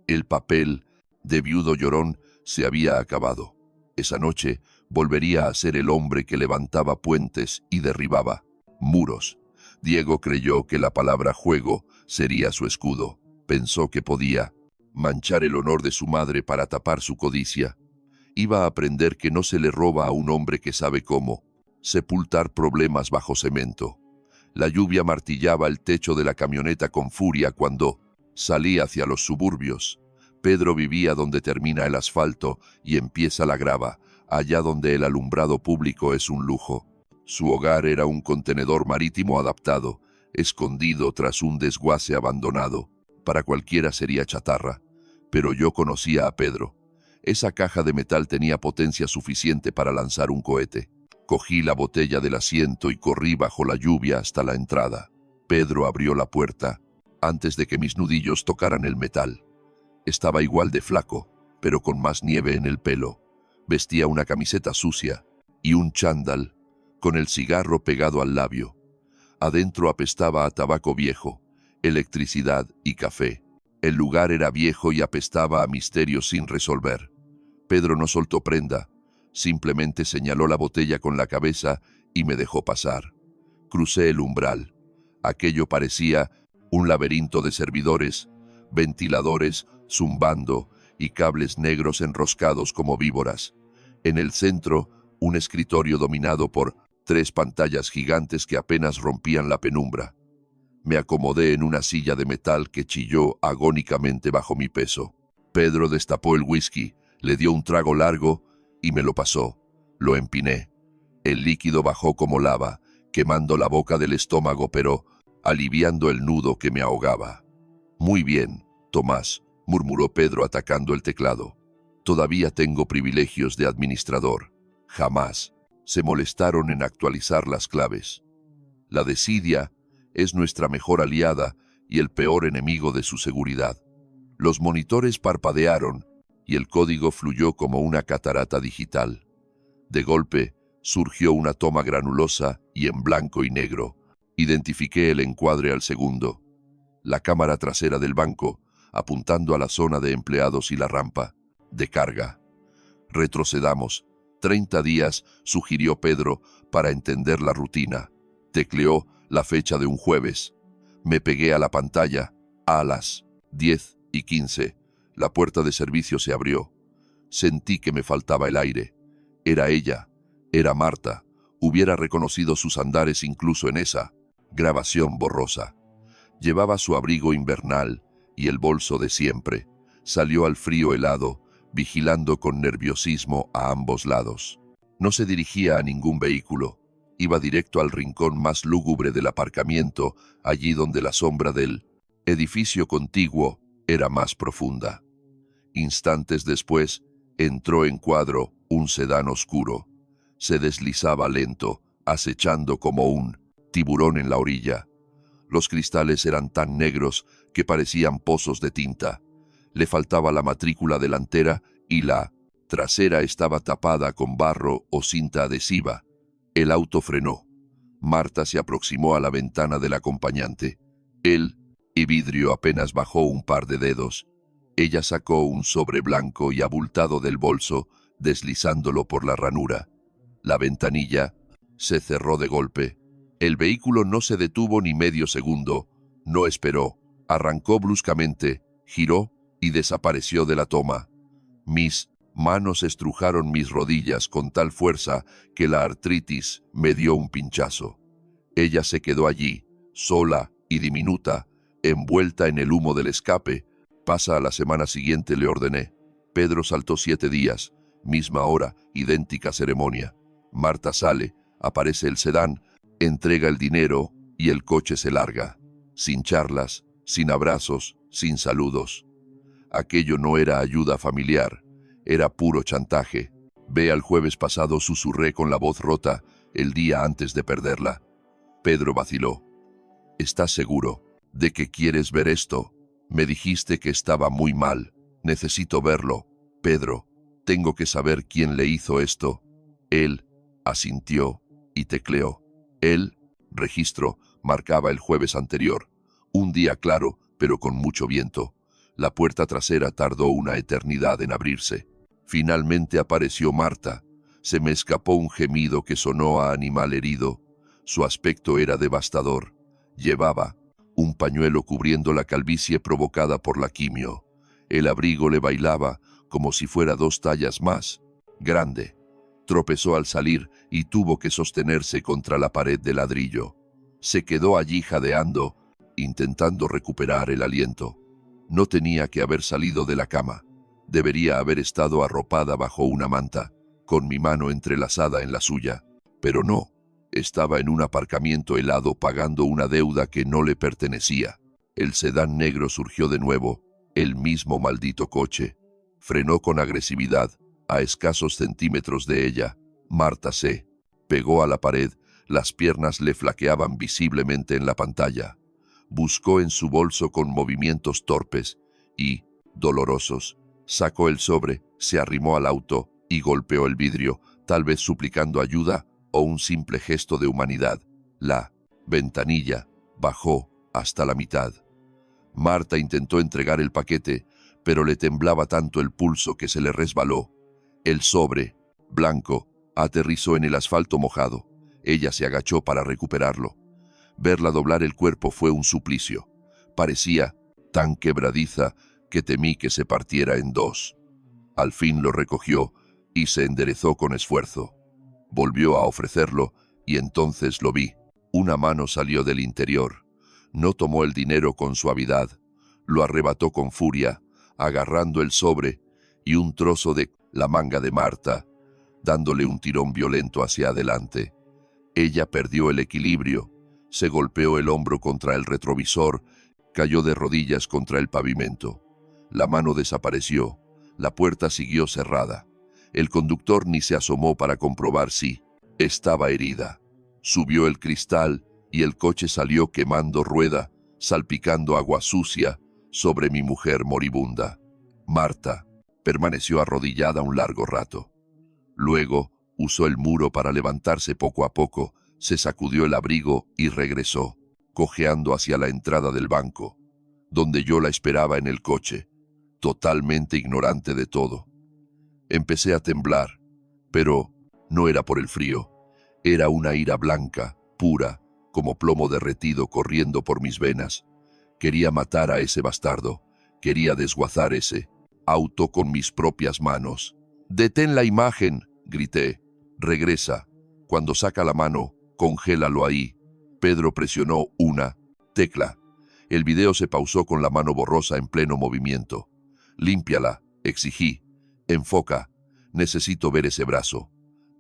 El papel de viudo llorón se había acabado. Esa noche volvería a ser el hombre que levantaba puentes y derribaba muros. Diego creyó que la palabra juego sería su escudo. Pensó que podía manchar el honor de su madre para tapar su codicia. Iba a aprender que no se le roba a un hombre que sabe cómo sepultar problemas bajo cemento. La lluvia martillaba el techo de la camioneta con furia cuando salí hacia los suburbios. Pedro vivía donde termina el asfalto y empieza la grava, allá donde el alumbrado público es un lujo. Su hogar era un contenedor marítimo adaptado, escondido tras un desguace abandonado. Para cualquiera sería chatarra, pero yo conocía a Pedro. Esa caja de metal tenía potencia suficiente para lanzar un cohete. Cogí la botella del asiento y corrí bajo la lluvia hasta la entrada. Pedro abrió la puerta antes de que mis nudillos tocaran el metal. Estaba igual de flaco, pero con más nieve en el pelo. Vestía una camiseta sucia y un chándal con el cigarro pegado al labio. Adentro apestaba a tabaco viejo, electricidad y café. El lugar era viejo y apestaba a misterios sin resolver. Pedro no soltó prenda. Simplemente señaló la botella con la cabeza y me dejó pasar. Crucé el umbral. Aquello parecía un laberinto de servidores, ventiladores zumbando y cables negros enroscados como víboras. En el centro, un escritorio dominado por 3 pantallas gigantes que apenas rompían la penumbra. Me acomodé en una silla de metal que chilló agónicamente bajo mi peso. Pedro destapó el whisky, le dio un trago largo y me lo pasó. Lo empiné. El líquido bajó como lava, quemando la boca del estómago, pero aliviando el nudo que me ahogaba. «Muy bien, Tomás», murmuró Pedro atacando el teclado. «Todavía tengo privilegios de administrador. Jamás se molestaron en actualizar las claves. La desidia es nuestra mejor aliada y el peor enemigo de su seguridad». Los monitores parpadearon y el código fluyó como una catarata digital. De golpe, surgió una toma granulosa y en blanco y negro. Identifiqué el encuadre al segundo. La cámara trasera del banco, apuntando a la zona de empleados y la rampa de carga. «Retrocedamos. 30 días», sugirió Pedro, para entender la rutina. Tecleó la fecha de un jueves. Me pegué a la pantalla. A las 10:15. La puerta de servicio se abrió. Sentí que me faltaba el aire. Era ella. Era Marta. Hubiera reconocido sus andares incluso en esa grabación borrosa. Llevaba su abrigo invernal y el bolso de siempre. Salió al frío helado, vigilando con nerviosismo a ambos lados. No se dirigía a ningún vehículo. Iba directo al rincón más lúgubre del aparcamiento, allí donde la sombra del edificio contiguo era más profunda. Instantes después, entró en cuadro un sedán oscuro. Se deslizaba lento, acechando como un tiburón en la orilla. Los cristales eran tan negros que parecían pozos de tinta. Le faltaba la matrícula delantera y la trasera estaba tapada con barro o cinta adhesiva. El auto frenó. Marta se aproximó a la ventana del acompañante. El vidrio apenas bajó un par de dedos. Ella sacó un sobre blanco y abultado del bolso, deslizándolo por la ranura. La ventanilla se cerró de golpe. El vehículo no se detuvo ni medio segundo. No esperó. Arrancó bruscamente, giró y desapareció de la toma. Mis manos estrujaron mis rodillas con tal fuerza que la artritis me dio un pinchazo. Ella se quedó allí, sola y diminuta, envuelta en el humo del escape. «Pasa a la semana siguiente», le ordené. Pedro saltó 7 días, misma hora, idéntica ceremonia. Marta sale, aparece el sedán, entrega el dinero y el coche se larga. Sin charlas, sin abrazos, sin saludos. Aquello no era ayuda familiar, era puro chantaje. «Ve al jueves pasado», susurré con la voz rota, el día antes de perderla. Pedro vaciló. «¿Estás seguro de que quieres ver esto? Me dijiste que estaba muy mal. Necesito verlo. Pedro, tengo que saber quién le hizo esto». Él asintió y tecleó. El registro marcaba el jueves anterior. Un día claro, pero con mucho viento. La puerta trasera tardó una eternidad en abrirse. Finalmente apareció Marta. Se me escapó un gemido que sonó a animal herido. Su aspecto era devastador. Llevaba un pañuelo cubriendo la calvicie provocada por la quimio. El abrigo le bailaba como si fuera 2 tallas más grande. Tropezó al salir y tuvo que sostenerse contra la pared de ladrillo. Se quedó allí jadeando, intentando recuperar el aliento. No tenía que haber salido de la cama. Debería haber estado arropada bajo una manta, con mi mano entrelazada en la suya. Pero no. Estaba en un aparcamiento helado pagando una deuda que no le pertenecía. El sedán negro surgió de nuevo, el mismo maldito coche. Frenó con agresividad, a escasos centímetros de ella. Marta se pegó a la pared, las piernas le flaqueaban visiblemente en la pantalla. Buscó en su bolso con movimientos torpes y dolorosos. Sacó el sobre, se arrimó al auto y golpeó el vidrio, tal vez suplicando ayuda o un simple gesto de humanidad. La ventanilla bajó hasta la mitad. Marta intentó entregar el paquete, pero le temblaba tanto el pulso que se le resbaló. El sobre, blanco, aterrizó en el asfalto mojado. Ella se agachó para recuperarlo. Verla doblar el cuerpo fue un suplicio. Parecía tan quebradiza que temí que se partiera en dos. Al fin lo recogió y se enderezó con esfuerzo. Volvió a ofrecerlo y entonces lo vi. Una mano salió del interior. No tomó el dinero con suavidad, lo arrebató con furia, agarrando el sobre y un trozo de la manga de Marta, dándole un tirón violento hacia adelante. Ella perdió el equilibrio, se golpeó el hombro contra el retrovisor, cayó de rodillas contra el pavimento. La mano desapareció, la puerta siguió cerrada. El conductor ni se asomó para comprobar si estaba herida. Subió el cristal y el coche salió quemando rueda, salpicando agua sucia sobre mi mujer moribunda. Marta permaneció arrodillada un largo rato. Luego usó el muro para levantarse poco a poco, se sacudió el abrigo y regresó, cojeando hacia la entrada del banco, donde yo la esperaba en el coche, totalmente ignorante de todo. Empecé a temblar, pero no era por el frío, era una ira blanca, pura, como plomo derretido corriendo por mis venas. Quería matar a ese bastardo, quería desguazar ese auto con mis propias manos. «¡Detén la imagen!», grité. «Regresa. Cuando saca la mano, congélalo ahí». Pedro presionó una tecla. El video se pausó con la mano borrosa en pleno movimiento. «Límpiala», exigí. «Enfoca. Necesito ver ese brazo».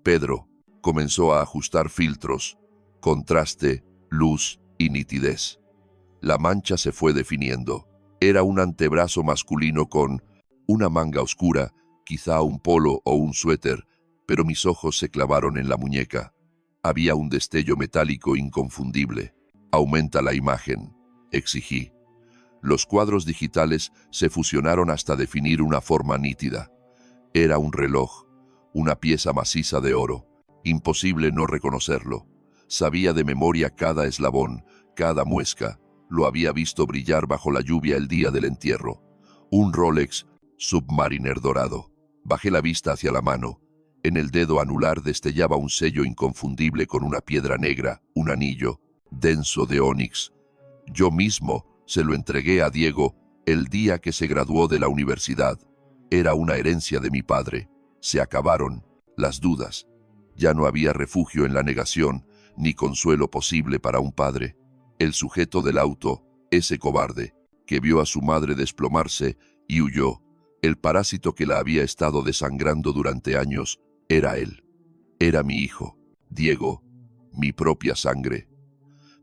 Pedro comenzó a ajustar filtros, contraste, luz y nitidez. La mancha se fue definiendo. Era un antebrazo masculino con una manga oscura, quizá un polo o un suéter, pero mis ojos se clavaron en la muñeca. Había un destello metálico inconfundible. «Aumenta la imagen», exigí. Los cuadros digitales se fusionaron hasta definir una forma nítida. Era un reloj, una pieza maciza de oro. Imposible no reconocerlo. Sabía de memoria cada eslabón, cada muesca. Lo había visto brillar bajo la lluvia el día del entierro. Un Rolex Submariner dorado. Bajé la vista hacia la mano. En el dedo anular destellaba un sello inconfundible con una piedra negra, un anillo denso de ónix. Yo mismo se lo entregué a Diego el día que se graduó de la universidad. Era una herencia de mi padre. Se acabaron las dudas. Ya no había refugio en la negación, ni consuelo posible para un padre. El sujeto del auto, ese cobarde, que vio a su madre desplomarse y huyó, el parásito que la había estado desangrando durante años, era él. Era mi hijo, Diego, mi propia sangre.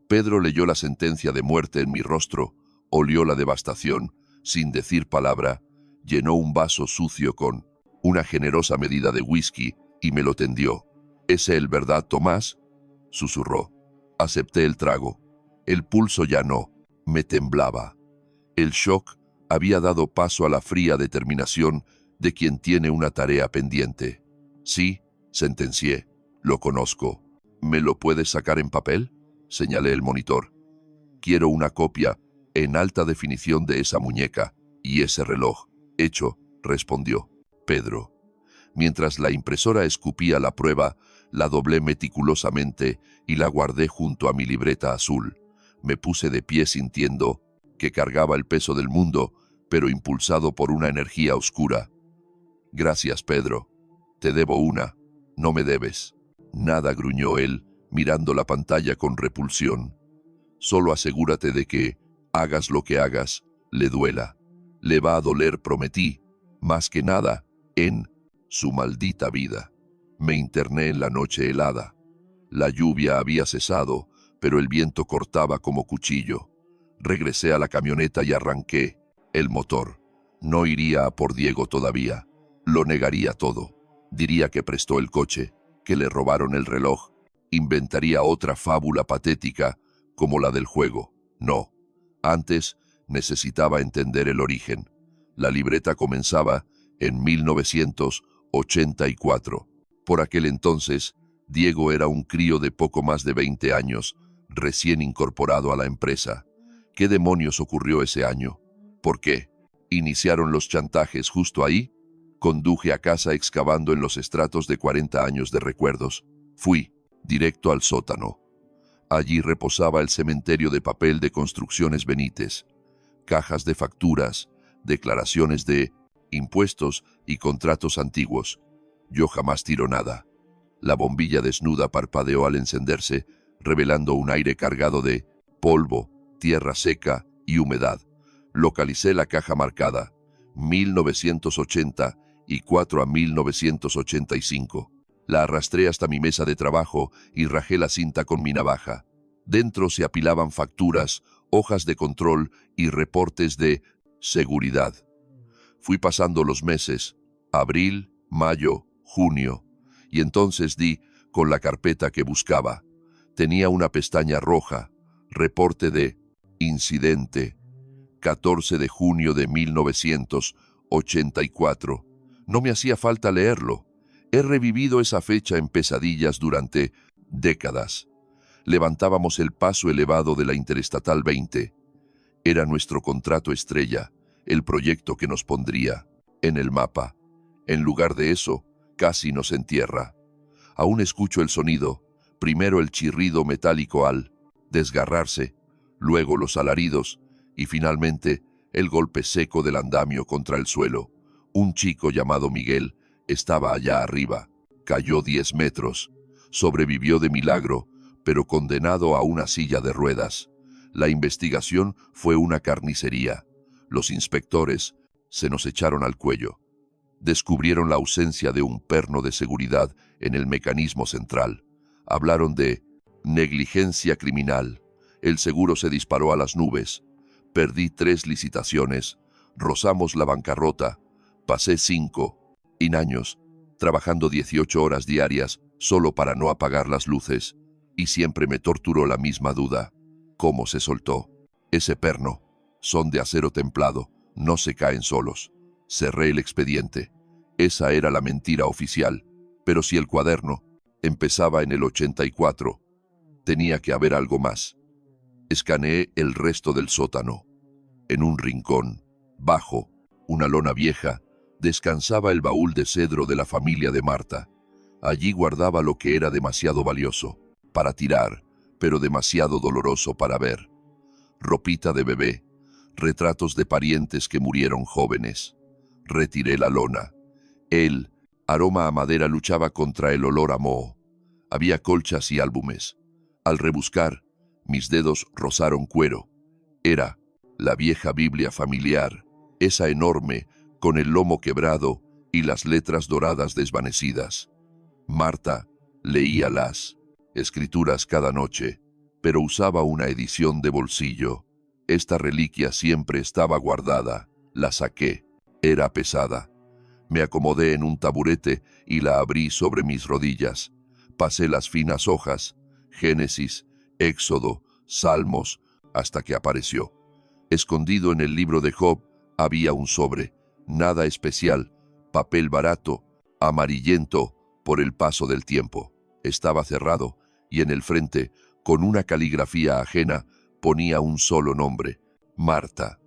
Pedro leyó la sentencia de muerte en mi rostro, olió la devastación, sin decir palabra, llenó un vaso sucio con una generosa medida de whisky y me lo tendió. «¿Es él, verdad, Tomás?», susurró. Acepté el trago. El pulso ya no, me temblaba. El shock había dado paso a la fría determinación de quien tiene una tarea pendiente. «Sí», sentencié, «lo conozco». «¿Me lo puedes sacar en papel?», señalé el monitor. «Quiero una copia en alta definición de esa muñeca y ese reloj». «Hecho», respondió Pedro. Mientras la impresora escupía la prueba, la doblé meticulosamente y la guardé junto a mi libreta azul. Me puse de pie sintiendo que cargaba el peso del mundo, pero impulsado por una energía oscura. «Gracias, Pedro. Te debo una. No me debes». «Nada», gruñó él, mirando la pantalla con repulsión. «Solo asegúrate de que, hagas lo que hagas, le duela. Le va a doler», prometí, «más que nada, en su maldita vida». Me interné en la noche helada. La lluvia había cesado, pero el viento cortaba como cuchillo. Regresé a la camioneta y arranqué el motor. No iría a por Diego todavía. Lo negaría todo. Diría que prestó el coche, que le robaron el reloj. Inventaría otra fábula patética como la del juego. No. Antes necesitaba entender el origen. La libreta comenzaba en 1984. Por aquel entonces, Diego era un crío de poco más de 20 años, recién incorporado a la empresa. ¿Qué demonios ocurrió ese año? ¿Por qué? ¿Iniciaron los chantajes justo ahí? Conduje a casa excavando en los estratos de 40 años de recuerdos. Fui directo al sótano. Allí reposaba el cementerio de papel de Construcciones Benítez. cajas de facturas, declaraciones de impuestos y contratos antiguos. Yo jamás tiro nada. La bombilla desnuda parpadeó al encenderse, revelando un aire cargado de polvo, tierra seca y humedad. Localicé la caja marcada 1984 a 1985. La arrastré hasta mi mesa de trabajo y rajé la cinta con mi navaja. Dentro se apilaban facturas, hojas de control y reportes de seguridad. Fui pasando los meses, abril, mayo, junio, y entonces di con la carpeta que buscaba. Tenía una pestaña roja, reporte de incidente, 14 de junio de 1984. No me hacía falta leerlo. He revivido esa fecha en pesadillas durante décadas. Levantábamos el paso elevado de la Interestatal 20. Era nuestro contrato estrella, el proyecto que nos pondría en el mapa. En lugar de eso, casi nos entierra. Aún escucho el sonido, primero el chirrido metálico al desgarrarse, luego los alaridos y finalmente el golpe seco del andamio contra el suelo. Un chico llamado Miguel estaba allá arriba. Cayó 10 metros. Sobrevivió de milagro, pero condenado a una silla de ruedas. La investigación fue una carnicería. Los inspectores se nos echaron al cuello. Descubrieron la ausencia de un perno de seguridad en el mecanismo central. Hablaron de negligencia criminal. El seguro se disparó a las nubes. Perdí 3 licitaciones. Rozamos la bancarrota. Pasé 5 años trabajando 18 horas diarias solo para no apagar las luces. Y siempre me torturó la misma duda. ¿Cómo se soltó? Ese perno. Son de acero templado. No se caen solos. Cerré el expediente. Esa era la mentira oficial. Pero si el cuaderno empezaba en el 84, tenía que haber algo más. Escaneé el resto del sótano. En un rincón, bajo una lona vieja, descansaba el baúl de cedro de la familia de Marta. Allí guardaba lo que era demasiado valioso para tirar, pero demasiado doloroso para ver. Ropita de bebé, retratos de parientes que murieron jóvenes. Retiré la lona. El aroma a madera luchaba contra el olor a moho. Había colchas y álbumes. Al rebuscar, mis dedos rozaron cuero. Era la vieja Biblia familiar, esa enorme, con el lomo quebrado y las letras doradas desvanecidas. Marta leía las escrituras cada noche, pero usaba una edición de bolsillo. Esta reliquia siempre estaba guardada. La saqué. Era pesada. Me acomodé en un taburete y la abrí sobre mis rodillas. Pasé las finas hojas, Génesis, Éxodo, Salmos, hasta que apareció. Escondido en el libro de Job había un sobre, nada especial, papel barato, amarillento por el paso del tiempo. Estaba cerrado y en el frente, con una caligrafía ajena, ponía un solo nombre, Marta.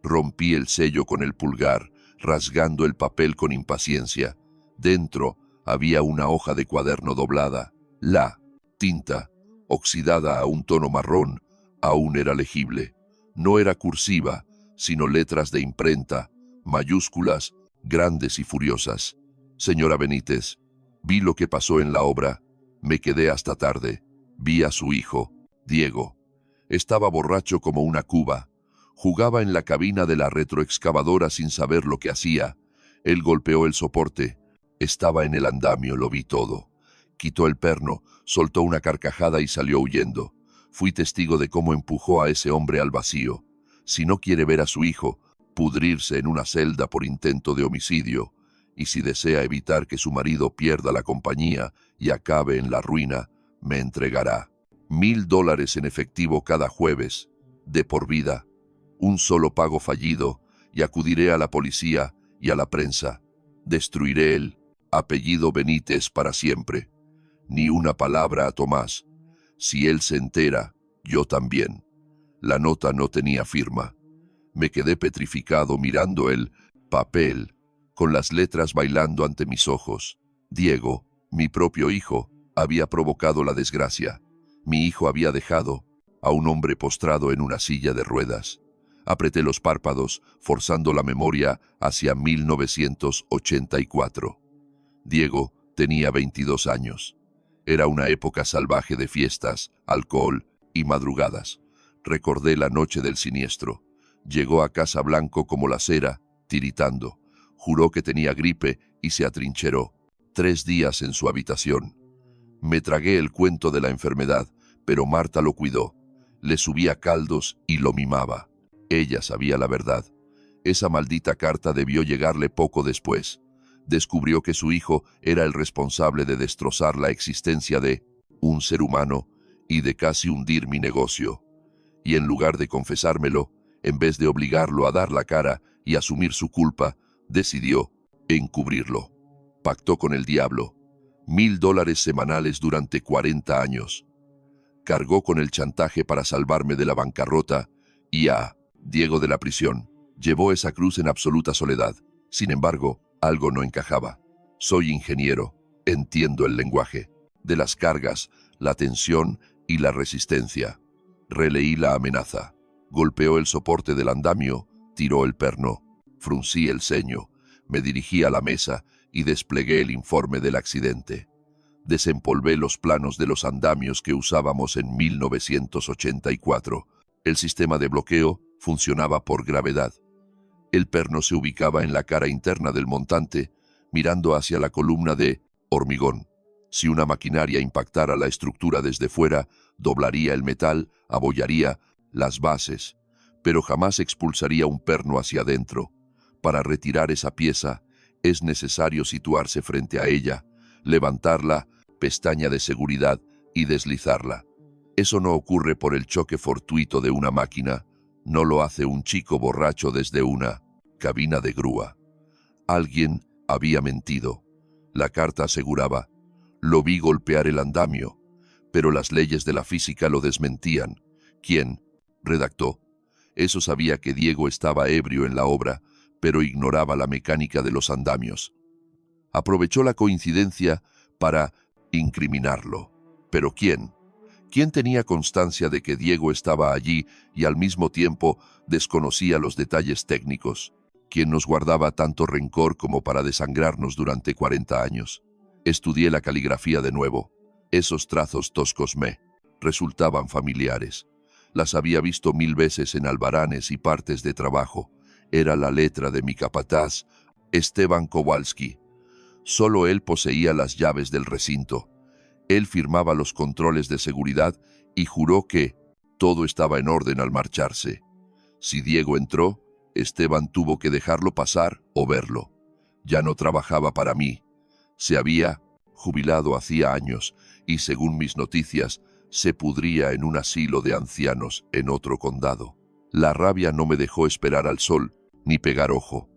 Rompí el sello con el pulgar, rasgando el papel con impaciencia. Dentro había una hoja de cuaderno doblada. La tinta, oxidada a un tono marrón, aún era legible. No era cursiva, sino letras de imprenta, mayúsculas, grandes y furiosas. Señora Benítez, vi lo que pasó en la obra. Me quedé hasta tarde. Vi a su hijo, Diego. Estaba borracho como una cuba. Jugaba en la cabina de la retroexcavadora sin saber lo que hacía. Él golpeó el soporte. Estaba en el andamio, lo vi todo. Quitó el perno, soltó una carcajada y salió huyendo. Fui testigo de cómo empujó a ese hombre al vacío. Si no quiere ver a su hijo pudrirse en una celda por intento de homicidio, y si desea evitar que su marido pierda la compañía y acabe en la ruina, me entregará $1000 en efectivo cada jueves, de por vida. Un solo pago fallido, y acudiré a la policía y a la prensa. Destruiré el apellido Benítez para siempre. Ni una palabra a Tomás. Si él se entera, yo también. La nota no tenía firma. Me quedé petrificado mirando el papel, con las letras bailando ante mis ojos. Diego, mi propio hijo, había provocado la desgracia. Mi hijo había dejado a un hombre postrado en una silla de ruedas. Apreté los párpados, forzando la memoria hacia 1984. Diego tenía 22 años. Era una época salvaje de fiestas, alcohol y madrugadas. Recordé la noche del siniestro. Llegó a casa blanco como la cera, tiritando. Juró que tenía gripe y se atrincheró. 3 días en su habitación. Me tragué el cuento de la enfermedad, pero Marta lo cuidó. Le subía caldos y lo mimaba. Ella sabía la verdad. Esa maldita carta debió llegarle poco después. Descubrió que su hijo era el responsable de destrozar la existencia de un ser humano y de casi hundir mi negocio. Y en lugar de confesármelo, en vez de obligarlo a dar la cara y asumir su culpa, decidió encubrirlo. Pactó con el diablo. $1000 semanales durante 40 años. Cargó con el chantaje para salvarme de la bancarrota y a Diego de la prisión. Llevó esa cruz en absoluta soledad. Sin embargo, algo no encajaba. Soy ingeniero, entiendo el lenguaje de las cargas, la tensión y la resistencia. Releí la amenaza. Golpeó el soporte del andamio, tiró el perno. Fruncí el ceño, me dirigí a la mesa y desplegué el informe del accidente. Desempolvé los planos de los andamios que usábamos en 1984. El sistema de bloqueo funcionaba por gravedad. El perno se ubicaba en la cara interna del montante, mirando hacia la columna de hormigón. Si una maquinaria impactara la estructura desde fuera, doblaría el metal, abollaría las bases, pero jamás expulsaría un perno hacia adentro. Para retirar esa pieza, es necesario situarse frente a ella, levantarla, pestaña de seguridad y deslizarla. Eso no ocurre por el choque fortuito de una máquina, no lo hace un chico borracho desde una cabina de grúa. Alguien había mentido. La carta aseguraba: lo vi golpear el andamio, pero las leyes de la física lo desmentían. ¿Quién redactó? Eso sabía que Diego estaba ebrio en la obra, pero ignoraba la mecánica de los andamios. Aprovechó la coincidencia para incriminarlo. ¿Pero quién? ¿Quién tenía constancia de que Diego estaba allí y al mismo tiempo desconocía los detalles técnicos? ¿Quién nos guardaba tanto rencor como para desangrarnos durante 40 años? Estudié la caligrafía de nuevo. Esos trazos toscos me resultaban familiares. Las había visto 1000 veces en albaranes y partes de trabajo. Era la letra de mi capataz, Esteban Kowalski. Solo él poseía las llaves del recinto. Él firmaba los controles de seguridad y juró que todo estaba en orden al marcharse. Si Diego entró, Esteban tuvo que dejarlo pasar o verlo. Ya no trabajaba para mí. Se había jubilado hacía años y, según mis noticias, se pudría en un asilo de ancianos en otro condado. La rabia no me dejó esperar al sol ni pegar ojo.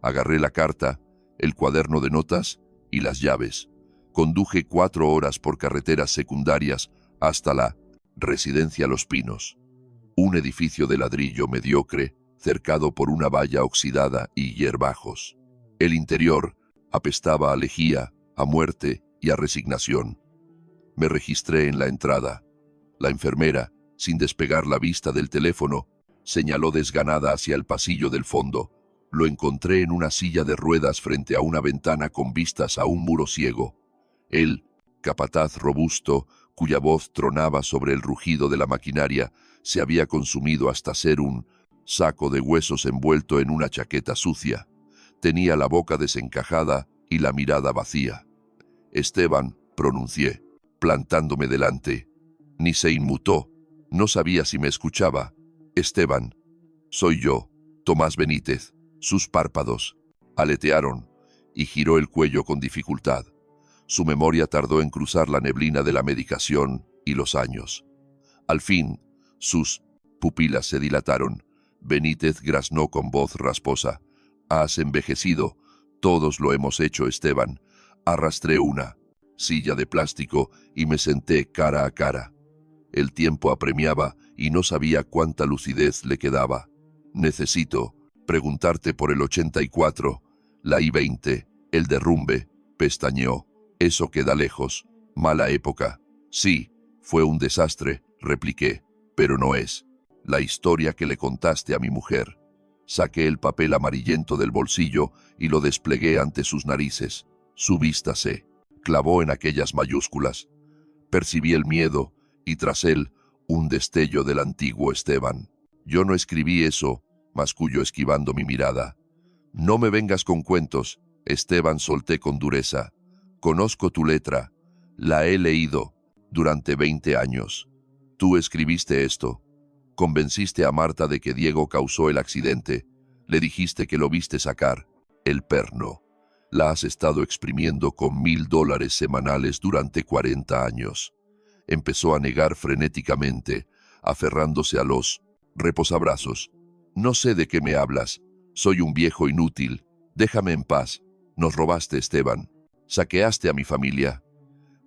Agarré la carta, el cuaderno de notas y las llaves. Conduje 4 horas por carreteras secundarias hasta la residencia Los Pinos. Un edificio de ladrillo mediocre, cercado por una valla oxidada y hierbajos. El interior apestaba a lejía, a muerte y a resignación. Me registré en la entrada. La enfermera, sin despegar la vista del teléfono, señaló desganada hacia el pasillo del fondo. Lo encontré en una silla de ruedas frente a una ventana con vistas a un muro ciego. Él, capataz robusto, cuya voz tronaba sobre el rugido de la maquinaria, se había consumido hasta ser un saco de huesos envuelto en una chaqueta sucia. Tenía la boca desencajada y la mirada vacía. Esteban, pronuncié, plantándome delante. Ni se inmutó. No sabía si me escuchaba. Esteban. Soy yo, Tomás Benítez. Sus párpados aletearon y giró el cuello con dificultad. Su memoria tardó en cruzar la neblina de la medicación y los años. Al fin, sus pupilas se dilataron. Benítez graznó con voz rasposa. Has envejecido. Todos lo hemos hecho, Esteban. Arrastré una silla de plástico y me senté cara a cara. El tiempo apremiaba y no sabía cuánta lucidez le quedaba. Necesito preguntarte por el 84, la I-20, el derrumbe, pestañeó. Eso queda lejos. Mala época. Sí, fue un desastre, repliqué, pero no es La historia que le contaste a mi mujer. Saqué el papel amarillento del bolsillo y lo desplegué ante sus narices. Su vista se clavó en aquellas mayúsculas. Percibí el miedo y tras él un destello del antiguo Esteban. Yo no escribí eso, masculló esquivando mi mirada. No me vengas con cuentos, Esteban, solté con dureza. Conozco tu letra, la he leído durante 20 años. Tú escribiste esto. Convenciste a Marta de que Diego causó el accidente. Le dijiste que lo viste sacar el perno. La has estado exprimiendo con $1000 semanales durante 40 años. Empezó a negar frenéticamente, aferrándose a los reposabrazos. No sé de qué me hablas. Soy un viejo inútil. Déjame en paz. Nos robaste, Esteban. Saqueaste a mi familia.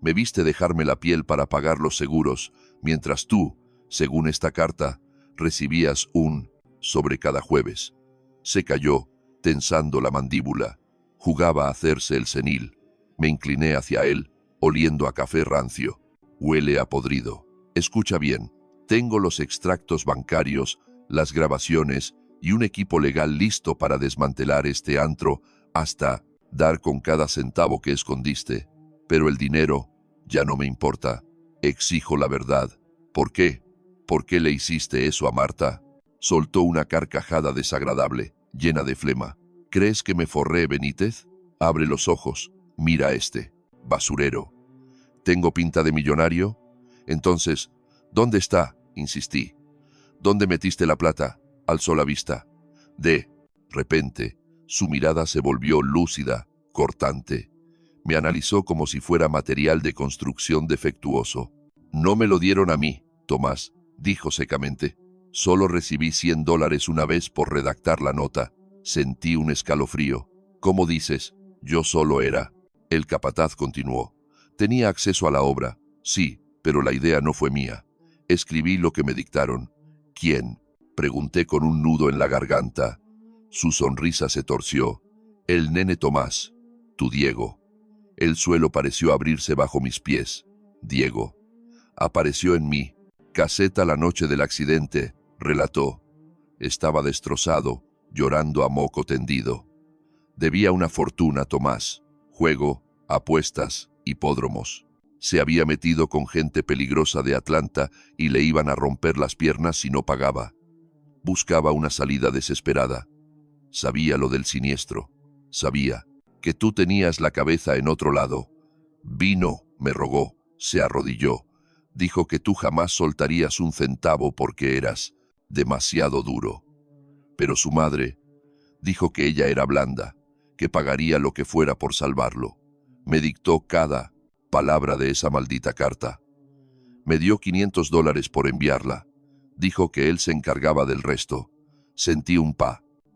Me viste dejarme la piel para pagar los seguros, mientras tú, según esta carta, recibías un sobre cada jueves. Se calló, tensando la mandíbula. Jugaba a hacerse el senil. Me incliné hacia él, oliendo a café rancio. Huele a podrido. Escucha bien. Tengo los extractos bancarios, las grabaciones y un equipo legal listo para desmantelar este antro hasta dar con cada centavo que escondiste. Pero el dinero ya no me importa. Exijo la verdad. ¿Por qué? ¿Por qué le hiciste eso a Marta? Soltó una carcajada desagradable, llena de flema. ¿Crees que me forré, Benítez? Abre los ojos. Mira este basurero. ¿Tengo pinta de millonario? Entonces, ¿dónde está? Insistí. ¿Dónde metiste la plata? Alzó la vista. De repente, su mirada se volvió lúcida, cortante. Me analizó como si fuera material de construcción defectuoso. No me lo dieron a mí, Tomás, dijo secamente. Solo recibí $100 una vez por redactar la nota. Sentí un escalofrío. ¿Cómo dices? Yo solo era. El capataz continuó. Tenía acceso a la obra, sí, pero la idea no fue mía. Escribí lo que me dictaron. ¿Quién? Pregunté con un nudo en la garganta. Su sonrisa se torció. El nene Tomás. Tu Diego. El suelo pareció abrirse bajo mis pies. Diego. Apareció en mí. Caseta la noche del accidente, relató. Estaba destrozado, llorando a moco tendido. Debía una fortuna, Tomás. Juego, apuestas, hipódromos. Se había metido con gente peligrosa de Atlanta y le iban a romper las piernas si no pagaba. Buscaba una salida desesperada. Sabía lo del siniestro. Sabía que tú tenías la cabeza en otro lado. Vino, me rogó, se arrodilló. Dijo que tú jamás soltarías un centavo porque eras demasiado duro. Pero su madre dijo que ella era blanda, que pagaría lo que fuera por salvarlo. Me dictó cada palabra de esa maldita carta. Me dio $500 por enviarla. Dijo que él se encargaba del resto. Sentí un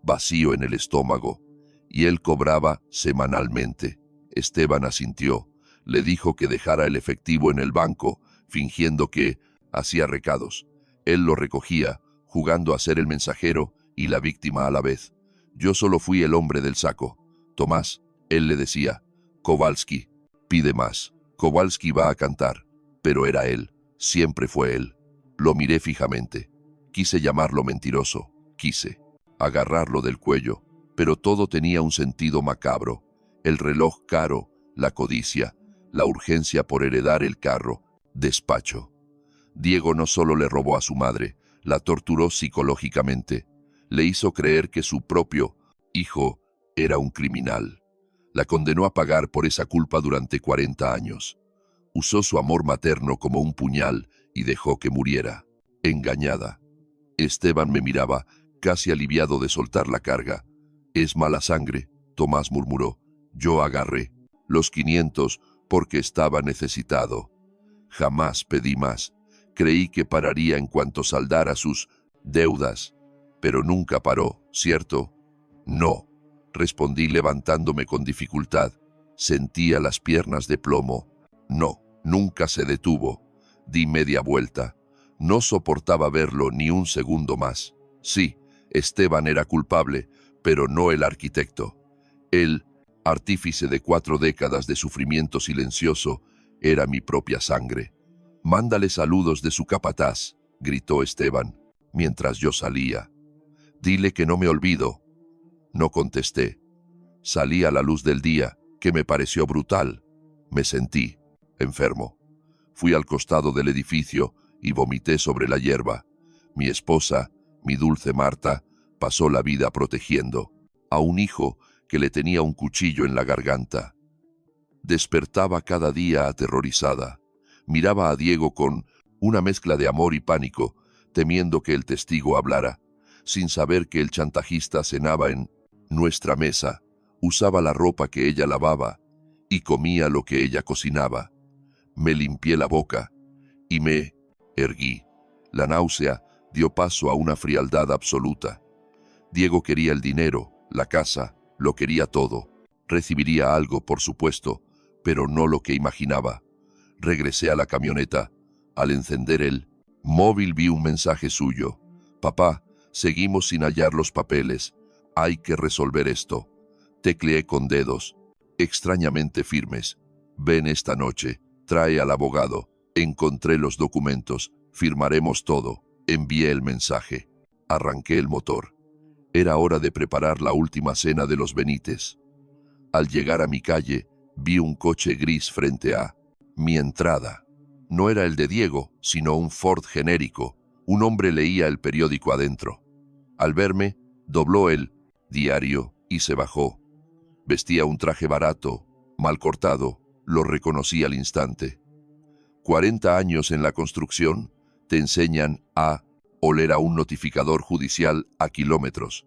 vacío en el estómago, y él cobraba semanalmente. Esteban asintió. Le dijo que dejara el efectivo en el banco, fingiendo que hacía recados. Él lo recogía, jugando a ser el mensajero y la víctima a la vez. Yo solo fui el hombre del saco. Tomás, él le decía. Kowalski, pide más. Kowalski va a cantar. Pero era él, siempre fue él. Lo miré fijamente. Quise llamarlo mentiroso. Quise agarrarlo del cuello, pero todo tenía un sentido macabro. El reloj caro, la codicia, la urgencia por heredar el carro, despacho. Diego no solo le robó a su madre, la torturó psicológicamente. Le hizo creer que su propio hijo era un criminal. La condenó a pagar por esa culpa durante 40 años. Usó su amor materno como un puñal y dejó que muriera. Engañada. Esteban me miraba, casi aliviado de soltar la carga. Es mala sangre, Tomás murmuró. Yo agarré los 500 porque estaba necesitado. Jamás pedí más. Creí que pararía en cuanto saldara sus deudas. Pero nunca paró, ¿cierto? No, respondí levantándome con dificultad. Sentía las piernas de plomo. No, nunca se detuvo. Di media vuelta. No soportaba verlo ni un segundo más. Sí, Esteban era culpable, pero no el arquitecto. El artífice de 4 décadas de sufrimiento silencioso era mi propia sangre. Mándale saludos de su capataz, gritó Esteban. mientras yo salía. Dile que no me olvido. No contesté. Salí a la luz del día, que me pareció brutal. Me sentí enfermo. Fui al costado del edificio y vomité sobre la hierba. Mi esposa, mi dulce Marta, pasó la vida protegiendo a un hijo que le tenía un cuchillo en la garganta. Despertaba cada día aterrorizada. Miraba a Diego con una mezcla de amor y pánico, temiendo que el testigo hablara, sin saber que el chantajista cenaba en nuestra mesa, usaba la ropa que ella lavaba y comía lo que ella cocinaba. Me limpié la boca y me erguí. La náusea dio paso a una frialdad absoluta. Diego quería el dinero, la casa, lo quería todo. Recibiría algo, por supuesto, pero no lo que imaginaba. Regresé a la camioneta. Al encender el móvil vi un mensaje suyo. Papá, seguimos sin hallar los papeles. Hay que resolver esto. Tecleé con dedos, extrañamente firmes. Ven esta noche, trae al abogado. Encontré los documentos, firmaremos todo. Envié el mensaje. Arranqué el motor. Era hora de preparar la última cena de los Benítez. Al llegar a mi calle, vi un coche gris frente a mi entrada. No era el de Diego, sino un Ford genérico. Un hombre leía el periódico adentro. Al verme, dobló el diario y se bajó. Vestía un traje barato, mal cortado, lo reconocí al instante. 40 años en la construcción te enseñan a oler a un notificador judicial a kilómetros.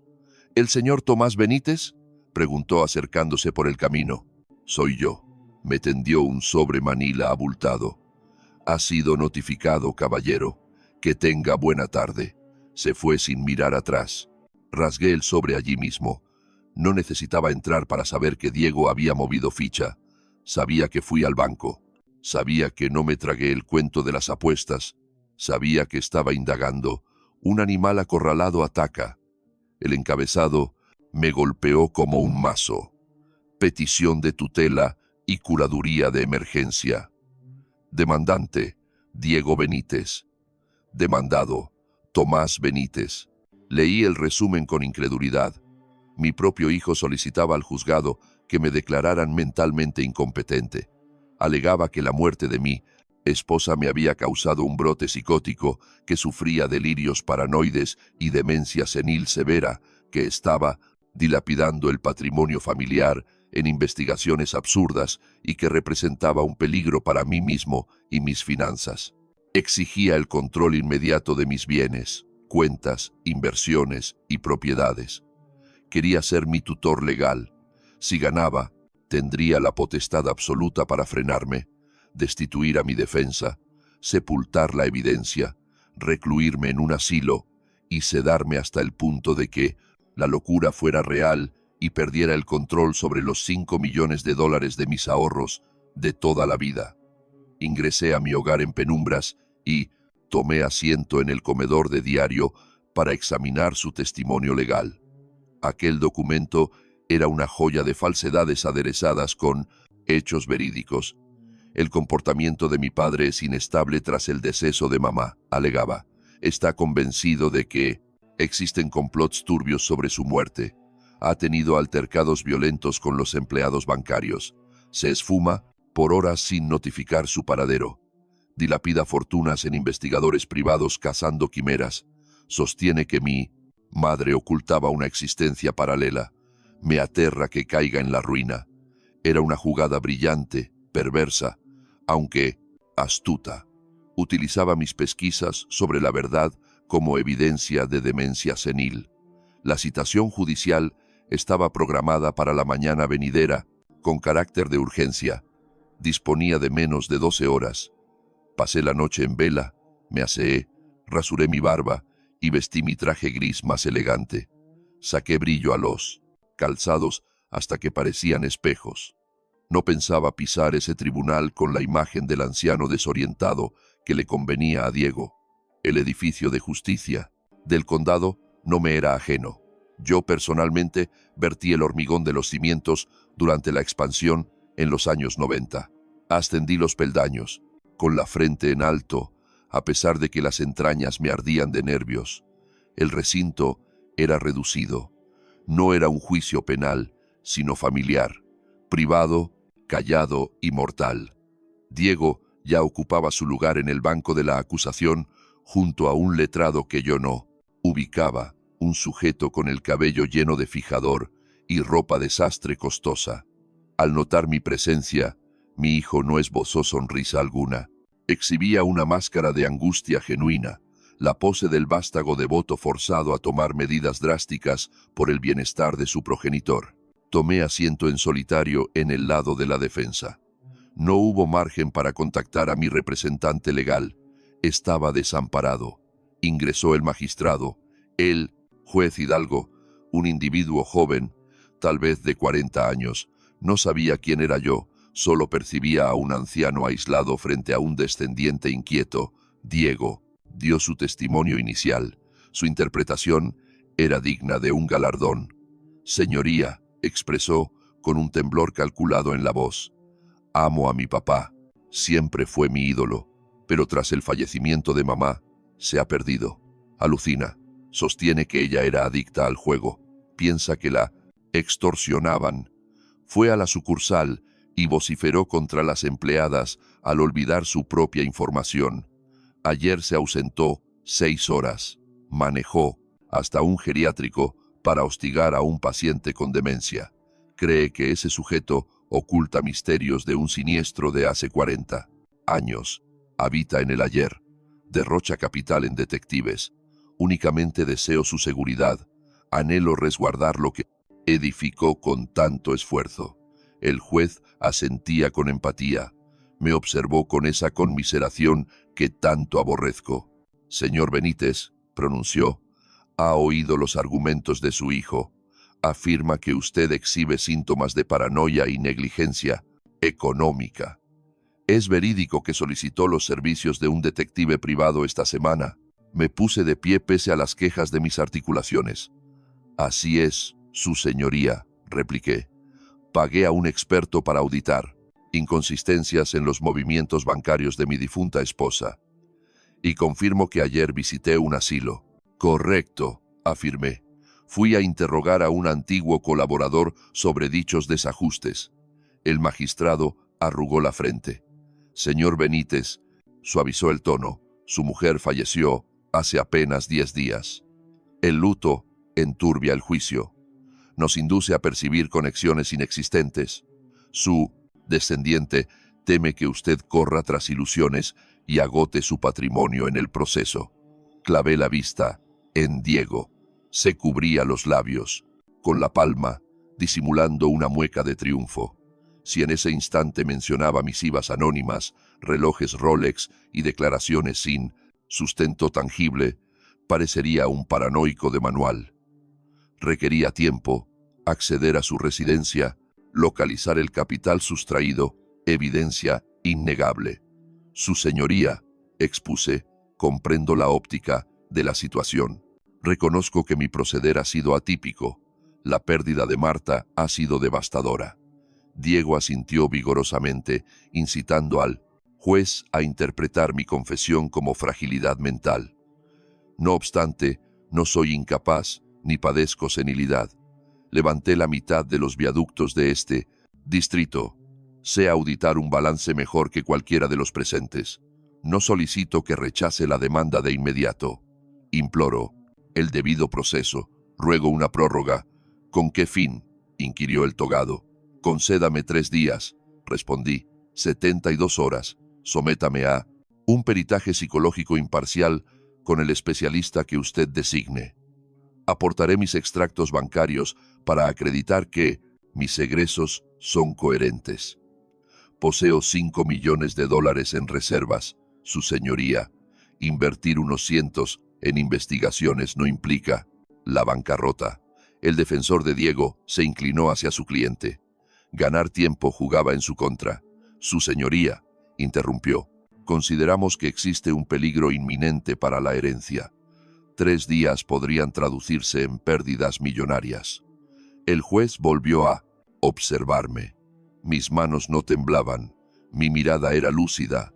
¿El señor Tomás Benítez?, preguntó acercándose por el camino. Soy yo. Me tendió un sobre Manila abultado. Ha sido notificado, caballero. Que tenga buena tarde. Se fue sin mirar atrás. Rasgué el sobre allí mismo. No necesitaba entrar para saber que Diego había movido ficha. Sabía que fui al banco. Sabía que no me tragué el cuento de las apuestas. Sabía que estaba indagando. Un animal acorralado ataca. El encabezado me golpeó como un mazo. Petición de tutela y curaduría de emergencia. Demandante, Diego Benítez. Demandado, Tomás Benítez. Leí el resumen con incredulidad. Mi propio hijo solicitaba al juzgado que me declararan mentalmente incompetente. Alegaba que la muerte de mi esposa me había causado un brote psicótico, que sufría delirios paranoides y demencia senil severa, que estaba dilapidando el patrimonio familiar en investigaciones absurdas y que representaba un peligro para mí mismo y mis finanzas. Exigía el control inmediato de mis bienes, cuentas, inversiones y propiedades. Quería ser mi tutor legal. Si ganaba, tendría la potestad absoluta para frenarme, destituir a mi defensa, sepultar la evidencia, recluirme en un asilo y sedarme hasta el punto de que la locura fuera real y perdiera el control sobre los 5 millones de dólares de mis ahorros de toda la vida. Ingresé a mi hogar en penumbras y tomé asiento en el comedor de diario para examinar su testimonio legal. Aquel documento era una joya de falsedades aderezadas con hechos verídicos. El comportamiento de mi padre es inestable tras el deceso de mamá, alegaba. Está convencido de que existen complots turbios sobre su muerte. Ha tenido altercados violentos con los empleados bancarios. Se esfuma por horas sin notificar su paradero. Dilapida fortunas en investigadores privados cazando quimeras. Sostiene que mi madre ocultaba una existencia paralela. Me aterra que caiga en la ruina. Era una jugada brillante, perversa, aunque astuta. Utilizaba mis pesquisas sobre la verdad como evidencia de demencia senil. La citación judicial estaba programada para la mañana venidera, con carácter de urgencia. Disponía de menos de 12 horas. Pasé la noche en vela, me aseé, rasuré mi barba y vestí mi traje gris más elegante. Saqué brillo a los calzados hasta que parecían espejos. No pensaba pisar ese tribunal con la imagen del anciano desorientado que le convenía a Diego. El edificio de justicia del condado no me era ajeno. Yo personalmente vertí el hormigón de los cimientos durante la expansión en los años 90. Ascendí los peldaños, con la frente en alto, a pesar de que las entrañas me ardían de nervios. El recinto era reducido. No era un juicio penal, sino familiar, privado, callado y mortal. Diego ya ocupaba su lugar en el banco de la acusación junto a un letrado que yo no ubicaba, un sujeto con el cabello lleno de fijador y ropa de sastre costosa. Al notar mi presencia, mi hijo no esbozó sonrisa alguna. Exhibía una máscara de angustia genuina, la pose del vástago devoto forzado a tomar medidas drásticas por el bienestar de su progenitor. Tomé asiento en solitario en el lado de la defensa. No hubo margen para contactar a mi representante legal. Estaba desamparado. Ingresó el magistrado, el juez Hidalgo, un individuo joven, tal vez de 40 años. No sabía quién era yo, solo percibía a un anciano aislado frente a un descendiente inquieto. Diego dio su testimonio inicial. Su interpretación era digna de un galardón. Señoría, expresó con un temblor calculado en la voz. Amo a mi papá. Siempre fue mi ídolo. Pero tras el fallecimiento de mamá, se ha perdido. Alucina. Sostiene que ella era adicta al juego. Piensa que la extorsionaban. Fue a la sucursal y vociferó contra las empleadas al olvidar su propia información. Ayer se ausentó 6 horas. Manejó hasta un geriátrico para hostigar a un paciente con demencia. Cree que ese sujeto oculta misterios de un siniestro de hace 40 años. Habita en el ayer. Derrocha capital en detectives. Únicamente deseo su seguridad. Anhelo resguardar lo que edificó con tanto esfuerzo. El juez asentía con empatía. Me observó con esa conmiseración que tanto aborrezco. Señor Benítez, pronunció, ha oído los argumentos de su hijo. Afirma que usted exhibe síntomas de paranoia y negligencia económica. ¿Es verídico que solicitó los servicios de un detective privado esta semana? Me puse de pie pese a las quejas de mis articulaciones. Así es, su señoría, repliqué. Pagué a un experto para auditar inconsistencias en los movimientos bancarios de mi difunta esposa. Y confirmo que ayer visité un asilo. Correcto, afirmé. Fui a interrogar a un antiguo colaborador sobre dichos desajustes. El magistrado arrugó la frente. Señor Benítez, suavizó el tono, su mujer falleció hace apenas 10 días. El luto enturbia el juicio. Nos induce a percibir conexiones inexistentes. Su descendiente teme que usted corra tras ilusiones y agote su patrimonio en el proceso. Clavé la vista en Diego. Se cubría los labios con la palma, disimulando una mueca de triunfo. Si en ese instante mencionaba misivas anónimas, relojes Rolex y declaraciones sin sustento tangible, parecería un paranoico de manual. Requería tiempo, acceder a su residencia, localizar el capital sustraído, evidencia innegable. Su señoría, expuse, comprendo la óptica de la situación. Reconozco que mi proceder ha sido atípico. La pérdida de Marta ha sido devastadora. Diego asintió vigorosamente, incitando al juez a interpretar mi confesión como fragilidad mental. No obstante, no soy incapaz ni padezco senilidad. Levanté la mitad de los viaductos de este distrito. Sé auditar un balance mejor que cualquiera de los presentes. No solicito que rechace la demanda de inmediato. Imploro el debido proceso. Ruego una prórroga. ¿Con qué fin?, inquirió el togado. Concédame 3 días, respondí. 72 horas. Sométame a un peritaje psicológico imparcial con el especialista que usted designe. Aportaré mis extractos bancarios para acreditar que mis egresos son coherentes. Poseo 5 millones de dólares en reservas, su señoría. Invertir unos cientos en investigaciones no implica la bancarrota. El defensor de Diego se inclinó hacia su cliente. Ganar tiempo jugaba en su contra. Su señoría, interrumpió, consideramos que existe un peligro inminente para la herencia. 3 días podrían traducirse en pérdidas millonarias. El juez volvió a observarme. Mis manos no temblaban, mi mirada era lúcida.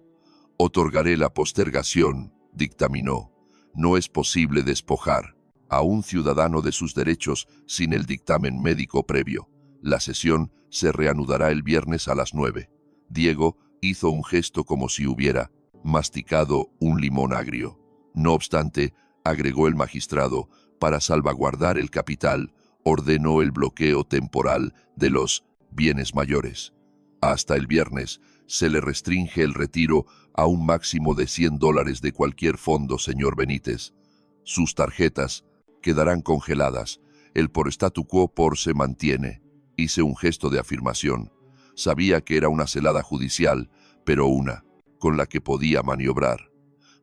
Otorgaré la postergación, dictaminó. No es posible despojar a un ciudadano de sus derechos sin el dictamen médico previo. La sesión se reanudará el viernes a las 9. Diego hizo un gesto como si hubiera masticado un limón agrio. No obstante, agregó el magistrado, para salvaguardar el capital, ordenó el bloqueo temporal de los bienes mayores. Hasta el viernes se le restringe el retiro a un máximo de $100 de cualquier fondo, señor Benítez. Sus tarjetas quedarán congeladas. El por statu quo por se mantiene. Hice un gesto de afirmación. Sabía que era una celada judicial, pero una con la que podía maniobrar.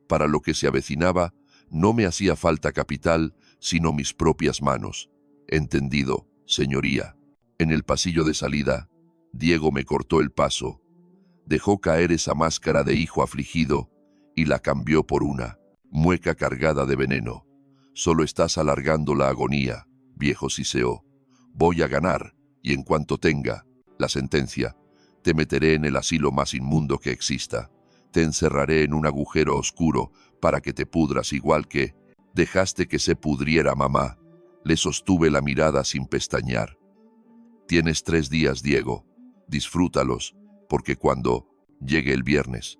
Para lo que se avecinaba, no me hacía falta capital, sino mis propias manos. Entendido, señoría. En el pasillo de salida, Diego me cortó el paso. Dejó caer esa máscara de hijo afligido y la cambió por una mueca cargada de veneno. Solo estás alargando la agonía, viejo siseo. Voy a ganar, y en cuanto tenga la sentencia, te meteré en el asilo más inmundo que exista. Te encerraré en un agujero oscuro para que te pudras igual que dejaste que se pudriera mamá. Le sostuve la mirada sin pestañear. Tienes 3 días, Diego. Disfrútalos, porque cuando llegue el viernes,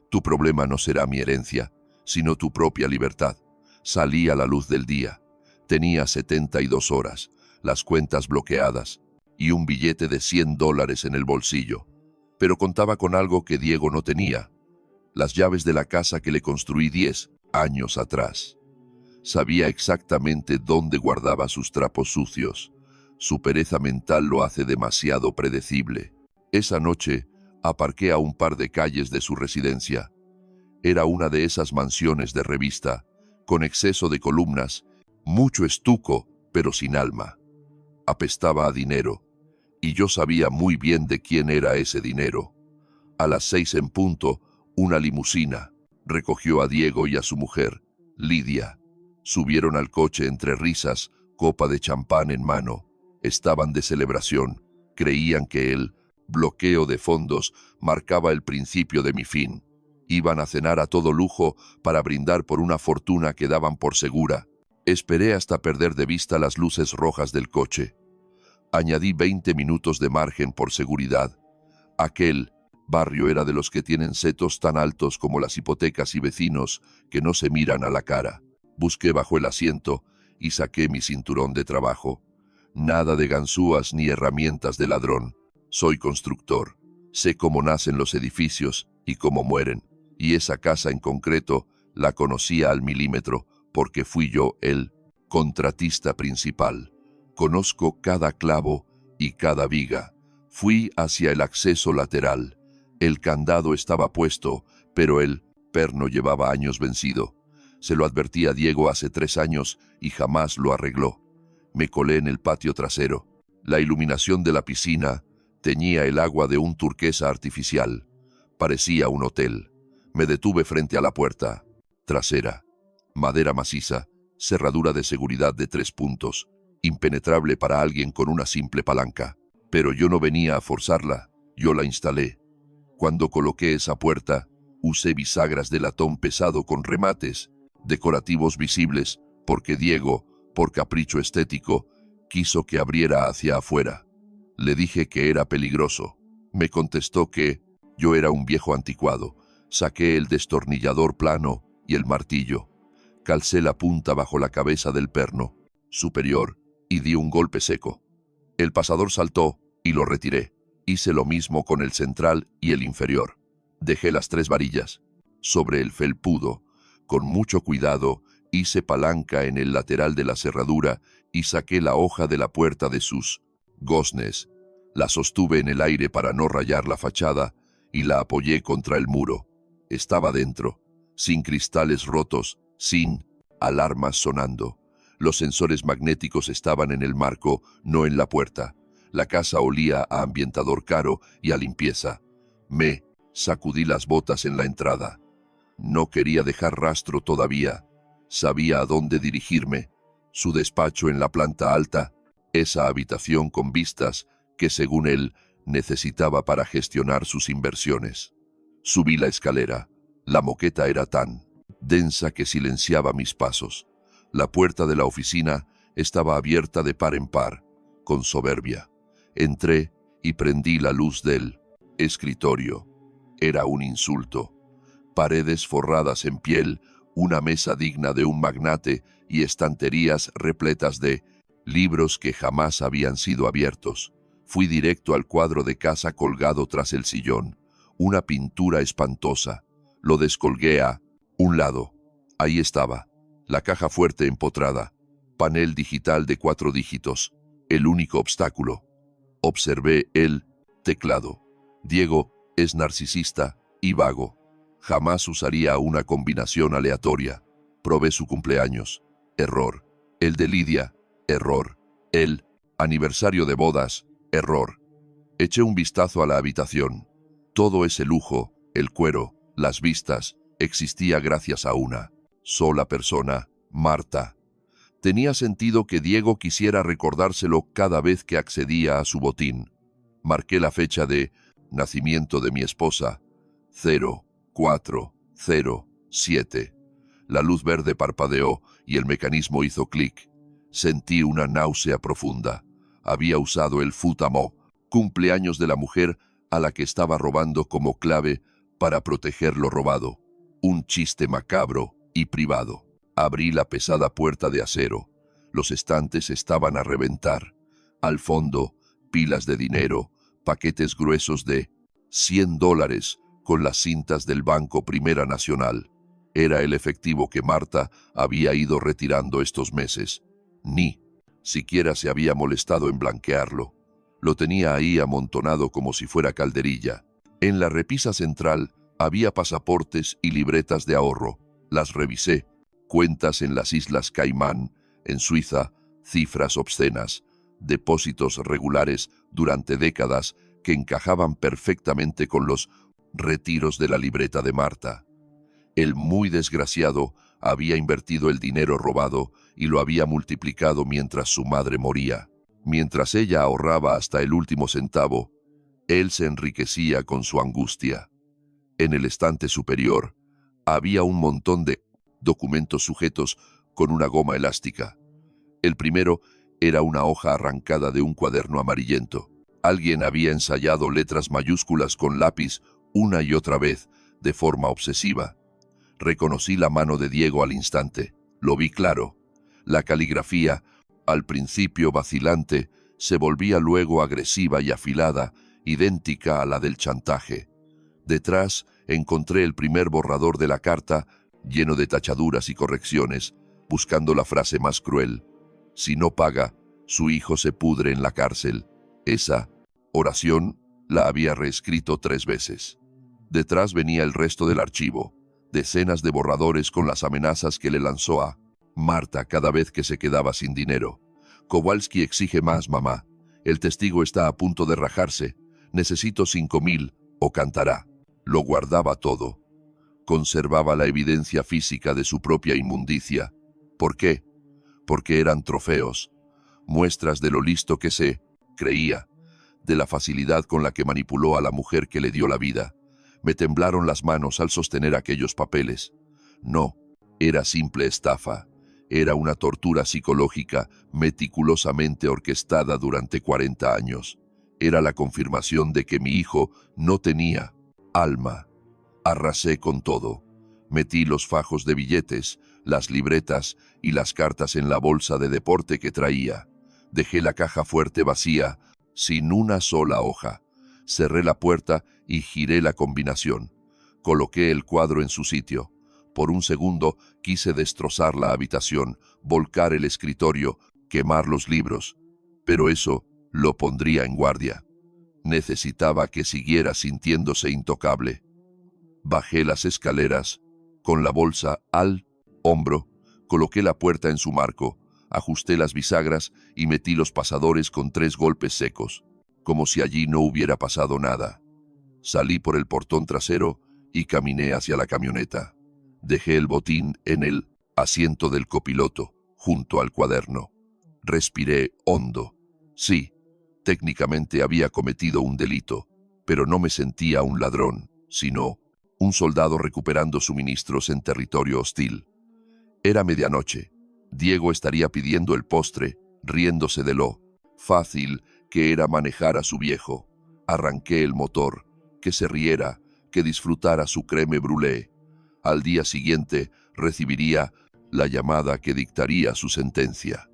tu problema no será mi herencia, sino tu propia libertad. Salí a la luz del día. Tenía 72 horas, las cuentas bloqueadas y un billete de $100 en el bolsillo. Pero contaba con algo que Diego no tenía: las llaves de la casa que le construí 10 años atrás. Sabía exactamente dónde guardaba sus trapos sucios. Su pereza mental lo hace demasiado predecible. Esa noche aparqué a un par de calles de su residencia. Era una de esas mansiones de revista, con exceso de columnas, mucho estuco, pero sin alma. Apestaba a dinero, y yo sabía muy bien de quién era ese dinero. A las 6 en punto, una limusina recogió a Diego y a su mujer, Lidia. Subieron al coche entre risas, copa de champán en mano. Estaban de celebración. Creían que el bloqueo de fondos marcaba el principio de mi fin. Iban a cenar a todo lujo para brindar por una fortuna que daban por segura. Esperé hasta perder de vista las luces rojas del coche. Añadí 20 minutos de margen por seguridad. Aquel barrio era de los que tienen setos tan altos como las hipotecas y vecinos que no se miran a la cara. Busqué bajo el asiento y saqué mi cinturón de trabajo. Nada de ganzúas ni herramientas de ladrón. Soy constructor. Sé cómo nacen los edificios y cómo mueren. Y esa casa en concreto la conocía al milímetro porque fui yo el contratista principal. Conozco cada clavo y cada viga. Fui hacia el acceso lateral. El candado estaba puesto, pero el perno llevaba años vencido. Se lo advertí a Diego hace 3 años y jamás lo arregló. Me colé en el patio trasero. La iluminación de la piscina teñía el agua de un turquesa artificial. Parecía un hotel. Me detuve frente a la puerta trasera. Madera maciza, cerradura de seguridad de 3 puntos, impenetrable para alguien con una simple palanca. Pero yo no venía a forzarla, yo la instalé. Cuando coloqué esa puerta, usé bisagras de latón pesado con remates decorativos visibles, porque Diego, por capricho estético, quiso que abriera hacia afuera. Le dije que era peligroso. Me contestó que yo era un viejo anticuado. Saqué el destornillador plano y el martillo. Calcé la punta bajo la cabeza del perno superior y di un golpe seco. El pasador saltó y lo retiré. Hice lo mismo con el central y el inferior. Dejé las 3 varillas sobre el felpudo. Con mucho cuidado, hice palanca en el lateral de la cerradura y saqué la hoja de la puerta de sus goznes. La sostuve en el aire para no rayar la fachada y la apoyé contra el muro. Estaba dentro, sin cristales rotos, sin alarmas sonando. Los sensores magnéticos estaban en el marco, no en la puerta. La casa olía a ambientador caro y a limpieza. Me sacudí las botas en la entrada. No quería dejar rastro todavía. Sabía a dónde dirigirme. Su despacho en la planta alta, esa habitación con vistas que, según él, necesitaba para gestionar sus inversiones. Subí la escalera. La moqueta era tan densa que silenciaba mis pasos. La puerta de la oficina estaba abierta de par en par, con soberbia. Entré y prendí la luz del escritorio. Era un insulto. Paredes forradas en piel, una mesa digna de un magnate y estanterías repletas de libros que jamás habían sido abiertos. Fui directo al cuadro de casa colgado tras el sillón. Una pintura espantosa. Lo descolgué a un lado. Ahí estaba, la caja fuerte empotrada, panel digital de 4 dígitos, el único obstáculo. Observé el teclado. Diego es narcisista y vago. Jamás usaría una combinación aleatoria. Probé su cumpleaños. Error. El de Lidia. Error. El aniversario de bodas. Error. Eché un vistazo a la habitación. Todo ese lujo, el cuero, las vistas, existía gracias a una sola persona, Marta. Tenía sentido que Diego quisiera recordárselo cada vez que accedía a su botín. Marqué la fecha de nacimiento de mi esposa, 0407. La luz verde parpadeó y el mecanismo hizo clic. Sentí una náusea profunda. Había usado el fútamo, cumpleaños de la mujer a la que estaba robando como clave para proteger lo robado. Un chiste macabro y privado. Abrí la pesada puerta de acero. Los estantes estaban a reventar. Al fondo, pilas de dinero, paquetes gruesos de $100 con las cintas del Banco Primera Nacional. Era el efectivo que Marta había ido retirando estos meses. Ni siquiera se había molestado en blanquearlo. Lo tenía ahí amontonado como si fuera calderilla. En la repisa central había pasaportes y libretas de ahorro. Las revisé. Cuentas en las Islas Caimán, en Suiza, cifras obscenas, depósitos regulares durante décadas que encajaban perfectamente con los retiros de la libreta de Marta. El muy desgraciado había invertido el dinero robado y lo había multiplicado mientras su madre moría. Mientras ella ahorraba hasta el último centavo, él se enriquecía con su angustia. En el estante superior había un montón de documentos sujetos con una goma elástica. El primero era una hoja arrancada de un cuaderno amarillento. Alguien había ensayado letras mayúsculas con lápiz una y otra vez, de forma obsesiva. Reconocí la mano de Diego al instante. Lo vi claro. La caligrafía, al principio vacilante, se volvía luego agresiva y afilada, idéntica a la del chantaje. Detrás encontré el primer borrador de la carta, lleno de tachaduras y correcciones, buscando la frase más cruel. Si no paga, su hijo se pudre en la cárcel. Esa oración la había reescrito 3 veces. Detrás venía el resto del archivo, decenas de borradores con las amenazas que le lanzó a Marta cada vez que se quedaba sin dinero. Kowalski exige más, mamá. El testigo está a punto de rajarse. Necesito 5,000 o cantará. Lo guardaba todo. Conservaba la evidencia física de su propia inmundicia. ¿Por qué? Porque eran trofeos, muestras de lo listo que se creía, de la facilidad con la que manipuló a la mujer que le dio la vida. Me temblaron las manos al sostener aquellos papeles. No, era simple estafa. Era una tortura psicológica meticulosamente orquestada durante 40 años. Era la confirmación de que mi hijo no tenía alma. Arrasé con todo. Metí los fajos de billetes, las libretas y las cartas en la bolsa de deporte que traía. Dejé la caja fuerte vacía, sin una sola hoja. Cerré la puerta y giré la combinación. Coloqué el cuadro en su sitio. Por un segundo quise destrozar la habitación, volcar el escritorio, quemar los libros. Pero eso lo pondría en guardia. Necesitaba que siguiera sintiéndose intocable. Bajé las escaleras, con la bolsa al hombro, coloqué la puerta en su marco, ajusté las bisagras y metí los pasadores con 3 golpes secos, como si allí no hubiera pasado nada. Salí por el portón trasero y caminé hacia la camioneta. Dejé el botín en el asiento del copiloto, junto al cuaderno. Respiré hondo. Sí, técnicamente había cometido un delito, pero no me sentía un ladrón, sino un soldado recuperando suministros en territorio hostil. Era medianoche. Diego estaría pidiendo el postre, riéndose de lo fácil que era manejar a su viejo. Arranqué el motor, que se riera, que disfrutara su crème brûlée. Al día siguiente recibiría la llamada que dictaría su sentencia.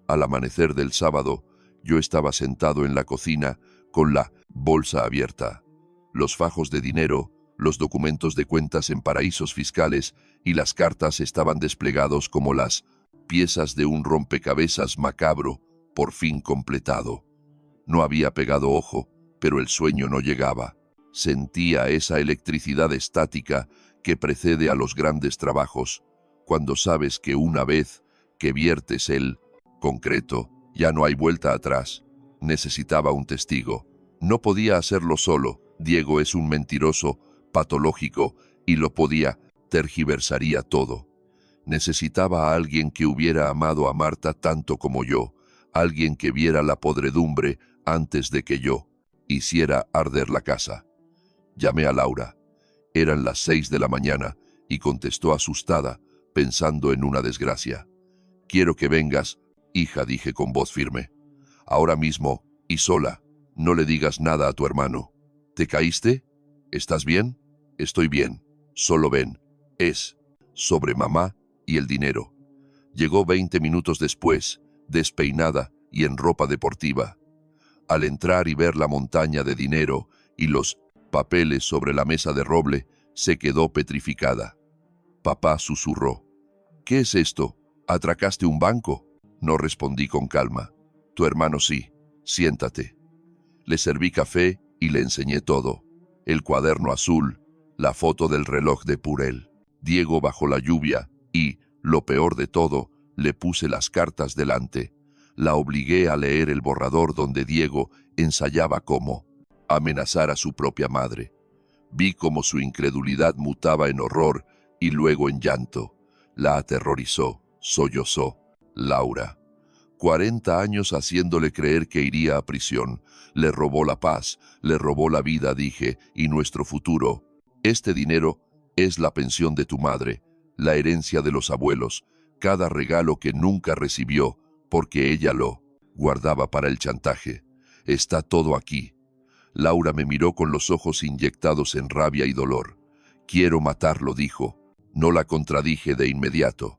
Al amanecer del sábado, yo estaba sentado en la cocina con la bolsa abierta. Los fajos de dinero, los documentos de cuentas en paraísos fiscales y las cartas estaban desplegados como las piezas de un rompecabezas macabro, por fin completado. No había pegado ojo, pero el sueño no llegaba. Sentía esa electricidad estática que precede a los grandes trabajos, cuando sabes que una vez que viertes el concreto, ya no hay vuelta atrás. Necesitaba un testigo. No podía hacerlo solo. Diego es un mentiroso patológico y lo podía, tergiversaría todo. Necesitaba a alguien que hubiera amado a Marta tanto como yo, alguien que viera la podredumbre antes de que yo hiciera arder la casa. Llamé a Laura. Eran las 6 de la mañana y contestó asustada, pensando en una desgracia. «Quiero que vengas, hija», dije con voz firme. «Ahora mismo, y sola. No le digas nada a tu hermano. ¿Te caíste? ¿Estás bien?» «Estoy bien. Solo ven. Es sobre mamá y el dinero». Llegó 20 minutos después, despeinada y en ropa deportiva. Al entrar y ver la montaña de dinero y los papeles sobre la mesa de roble, se quedó petrificada. Papá susurró. «¿Qué es esto? ¿Atracaste un banco?» No respondí con calma. «Tu hermano sí. Siéntate». Le serví café y le enseñé todo. El cuaderno azul, la foto del reloj de Purell, Diego bajo la lluvia y, lo peor de todo, le puse las cartas delante. La obligué a leer el borrador donde Diego ensayaba cómo amenazar a su propia madre. Vi cómo su incredulidad mutaba en horror y luego en llanto. La aterrorizó, sollozó. Laura. 40 años haciéndole creer que iría a prisión. Le robó la paz, le robó la vida, dije, y nuestro futuro. Este dinero es la pensión de tu madre, la herencia de los abuelos, cada regalo que nunca recibió, porque ella lo guardaba para el chantaje. Está todo aquí. Laura me miró con los ojos inyectados en rabia y dolor. «Quiero matarlo», dijo. No la contradije de inmediato.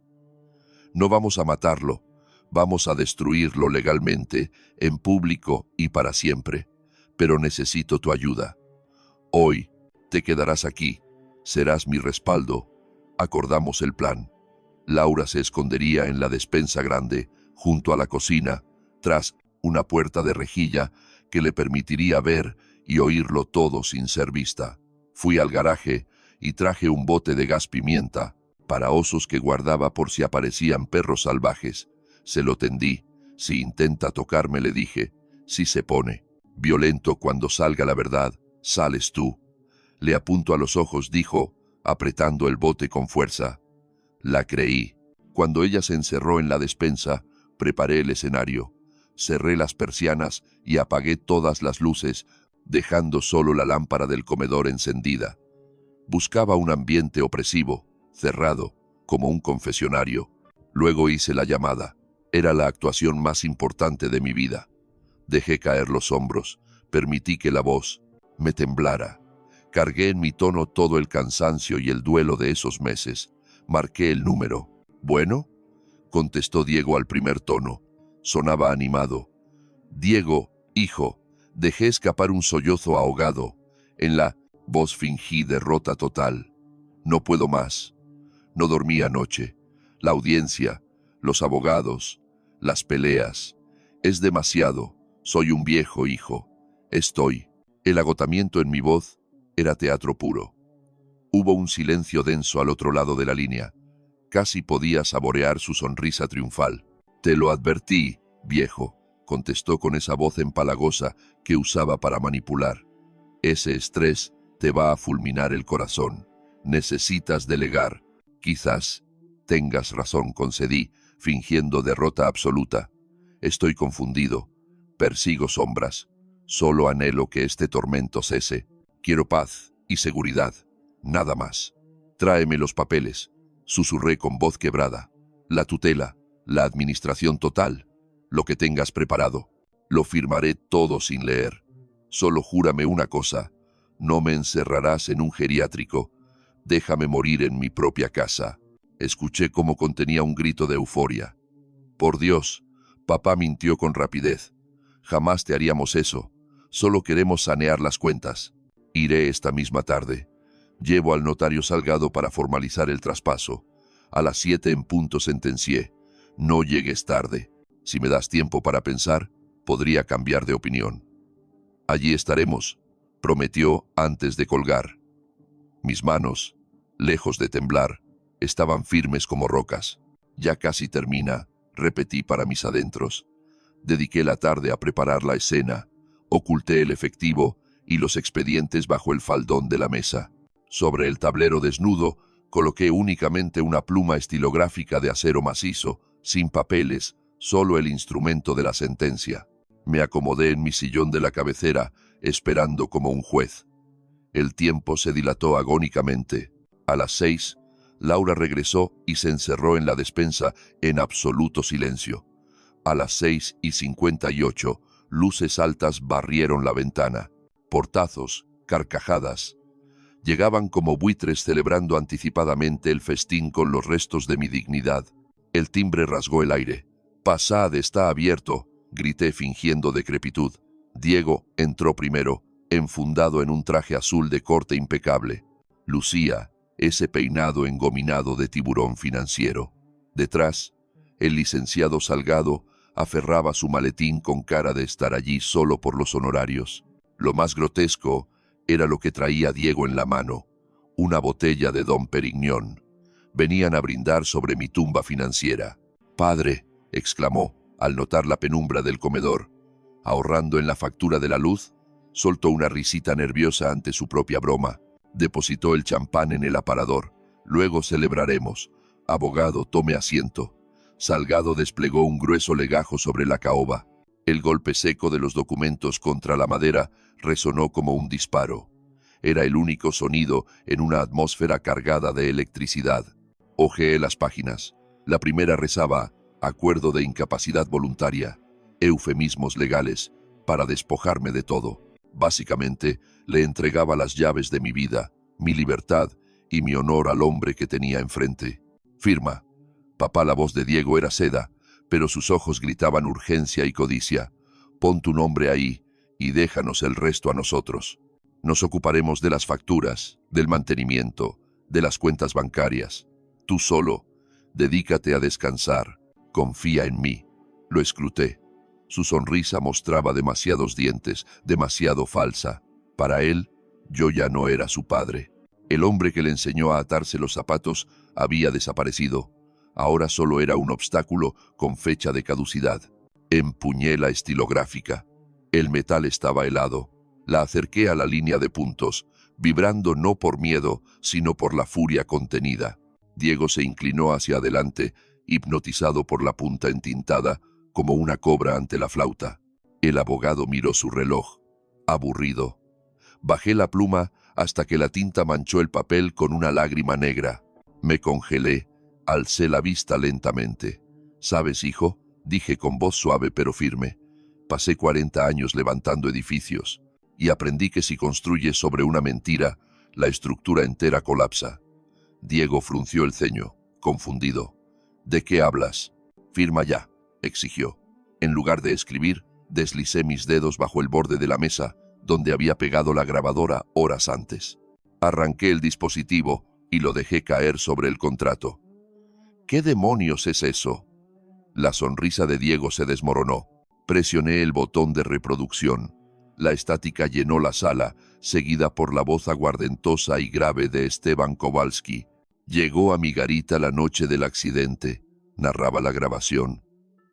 «No vamos a matarlo. Vamos a destruirlo legalmente, en público y para siempre. Pero necesito tu ayuda. Hoy te quedarás aquí. Serás mi respaldo». Acordamos el plan. Laura se escondería en la despensa grande, junto a la cocina, tras una puerta de rejilla que le permitiría ver y oírlo todo sin ser vista. Fui al garaje y traje un bote de gas pimienta para osos que guardaba por si aparecían perros salvajes. Se lo tendí. «Si intenta tocarme», le dije, «si se pone violento cuando salga la verdad, sales tú». «Le apunto a los ojos», dijo, apretando el bote con fuerza. La creí. Cuando ella se encerró en la despensa, preparé el escenario. Cerré las persianas y apagué todas las luces, dejando solo la lámpara del comedor encendida. Buscaba un ambiente opresivo, cerrado, como un confesionario. Luego hice la llamada. Era la actuación más importante de mi vida. Dejé caer los hombros, permití que la voz me temblara. Cargué en mi tono todo el cansancio y el duelo de esos meses. Marqué el número. «¿Bueno?», contestó Diego al primer tono. Sonaba animado. «Diego, hijo». Dejé escapar un sollozo ahogado. En la voz fingí derrota total. «No puedo más». No dormí anoche. La audiencia, los abogados, las peleas. Es demasiado. Soy un viejo, hijo. Estoy. El agotamiento en mi voz era teatro puro. Hubo un silencio denso al otro lado de la línea. Casi podía saborear su sonrisa triunfal. «Te lo advertí, viejo», contestó con esa voz empalagosa que usaba para manipular. «Ese estrés te va a fulminar el corazón. Necesitas delegar». «Quizás tengas razón», concedí, fingiendo derrota absoluta. «Estoy confundido. Persigo sombras. Solo anhelo que este tormento cese. Quiero paz y seguridad. Nada más. Tráeme los papeles», susurré con voz quebrada. «La tutela, La administración total. Lo que tengas preparado. Lo firmaré todo sin leer. Solo júrame una cosa. No me encerrarás en un geriátrico. Déjame morir en mi propia casa. Escuché cómo contenía un grito de euforia. Por Dios, papá mintió con rapidez. Jamás te haríamos eso. Solo queremos sanear las cuentas. Iré esta misma tarde. Llevo al notario Salgado para formalizar el traspaso. A las 7 en punto sentencié. No llegues tarde. Si me das tiempo para pensar, podría cambiar de opinión. Allí estaremos, prometió antes de colgar. Mis manos, lejos de temblar, estaban firmes como rocas. Ya casi termina, repetí para mis adentros. Dediqué la tarde a preparar la escena. Oculté el efectivo y los expedientes bajo el faldón de la mesa. Sobre el tablero desnudo, coloqué únicamente una pluma estilográfica de acero macizo, sin papeles, solo el instrumento de la sentencia. Me acomodé en mi sillón de la cabecera, esperando como un juez. El tiempo se dilató agónicamente. A las 6, Laura regresó y se encerró en la despensa en absoluto silencio. A las 6:58, luces altas barrieron la ventana. Portazos, carcajadas. Llegaban como buitres celebrando anticipadamente el festín con los restos de mi dignidad. El timbre rasgó el aire. «Pasad, está abierto», grité fingiendo decrepitud. Diego entró primero, enfundado en un traje azul de corte impecable. Lucía ese peinado engominado de tiburón financiero. Detrás, el licenciado Salgado aferraba su maletín con cara de estar allí solo por los honorarios. Lo más grotesco era lo que traía Diego en la mano, una botella de Dom Perignon. Venían a brindar sobre mi tumba financiera. «Padre», exclamó, al notar la penumbra del comedor. Ahorrando en la factura de la luz, soltó una risita nerviosa ante su propia broma. Depositó el champán en el aparador. «Luego celebraremos. Abogado, tome asiento». Salgado desplegó un grueso legajo sobre la caoba. El golpe seco de los documentos contra la madera resonó como un disparo. Era el único sonido en una atmósfera cargada de electricidad. Hojeé las páginas. La primera rezaba: acuerdo de incapacidad voluntaria, eufemismos legales, para despojarme de todo. Básicamente, le entregaba las llaves de mi vida, mi libertad y mi honor al hombre que tenía enfrente. Firma. Papá, la voz de Diego era seda, pero sus ojos gritaban urgencia y codicia. Pon tu nombre ahí y déjanos el resto a nosotros. Nos ocuparemos de las facturas, del mantenimiento, de las cuentas bancarias. Tú solo, dedícate a descansar. Confía en mí. Lo escruté. Su sonrisa mostraba demasiados dientes, demasiado falsa. Para él, yo ya no era su padre. El hombre que le enseñó a atarse los zapatos había desaparecido. Ahora solo era un obstáculo con fecha de caducidad. Empuñé la estilográfica. El metal estaba helado. La acerqué a la línea de puntos, vibrando no por miedo, sino por la furia contenida. Diego se inclinó hacia adelante, hipnotizado por la punta entintada, como una cobra ante la flauta. El abogado miró su reloj. Aburrido. Bajé la pluma hasta que la tinta manchó el papel con una lágrima negra. Me congelé. Alcé la vista lentamente. «¿Sabes, hijo?», dije con voz suave pero firme. «Pasé 40 años levantando edificios y aprendí que si construyes sobre una mentira, la estructura entera colapsa». Diego frunció el ceño, confundido. «¿De qué hablas?». «Firma ya», exigió. En lugar de escribir, deslicé mis dedos bajo el borde de la mesa, donde había pegado la grabadora horas antes. Arranqué el dispositivo y lo dejé caer sobre el contrato. «¿Qué demonios es eso?». La sonrisa de Diego se desmoronó. Presioné el botón de reproducción. La estática llenó la sala, seguida por la voz aguardentosa y grave de Esteban Kowalski. «Llegó a mi garita la noche del accidente», narraba la grabación.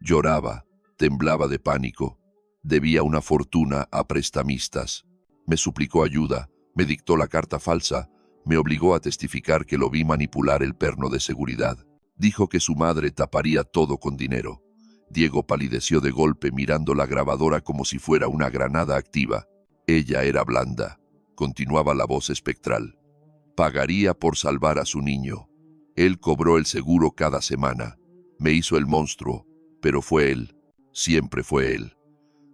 Lloraba, temblaba de pánico. Debía una fortuna a prestamistas. Me suplicó ayuda, me dictó la carta falsa, me obligó a testificar que lo vi manipular el perno de seguridad. Dijo que su madre taparía todo con dinero. Diego palideció de golpe mirando la grabadora como si fuera una granada activa. «Ella era blanda», continuaba la voz espectral. «Pagaría por salvar a su niño. Él cobró el seguro cada semana. Me hizo el monstruo, pero fue él. Siempre fue él.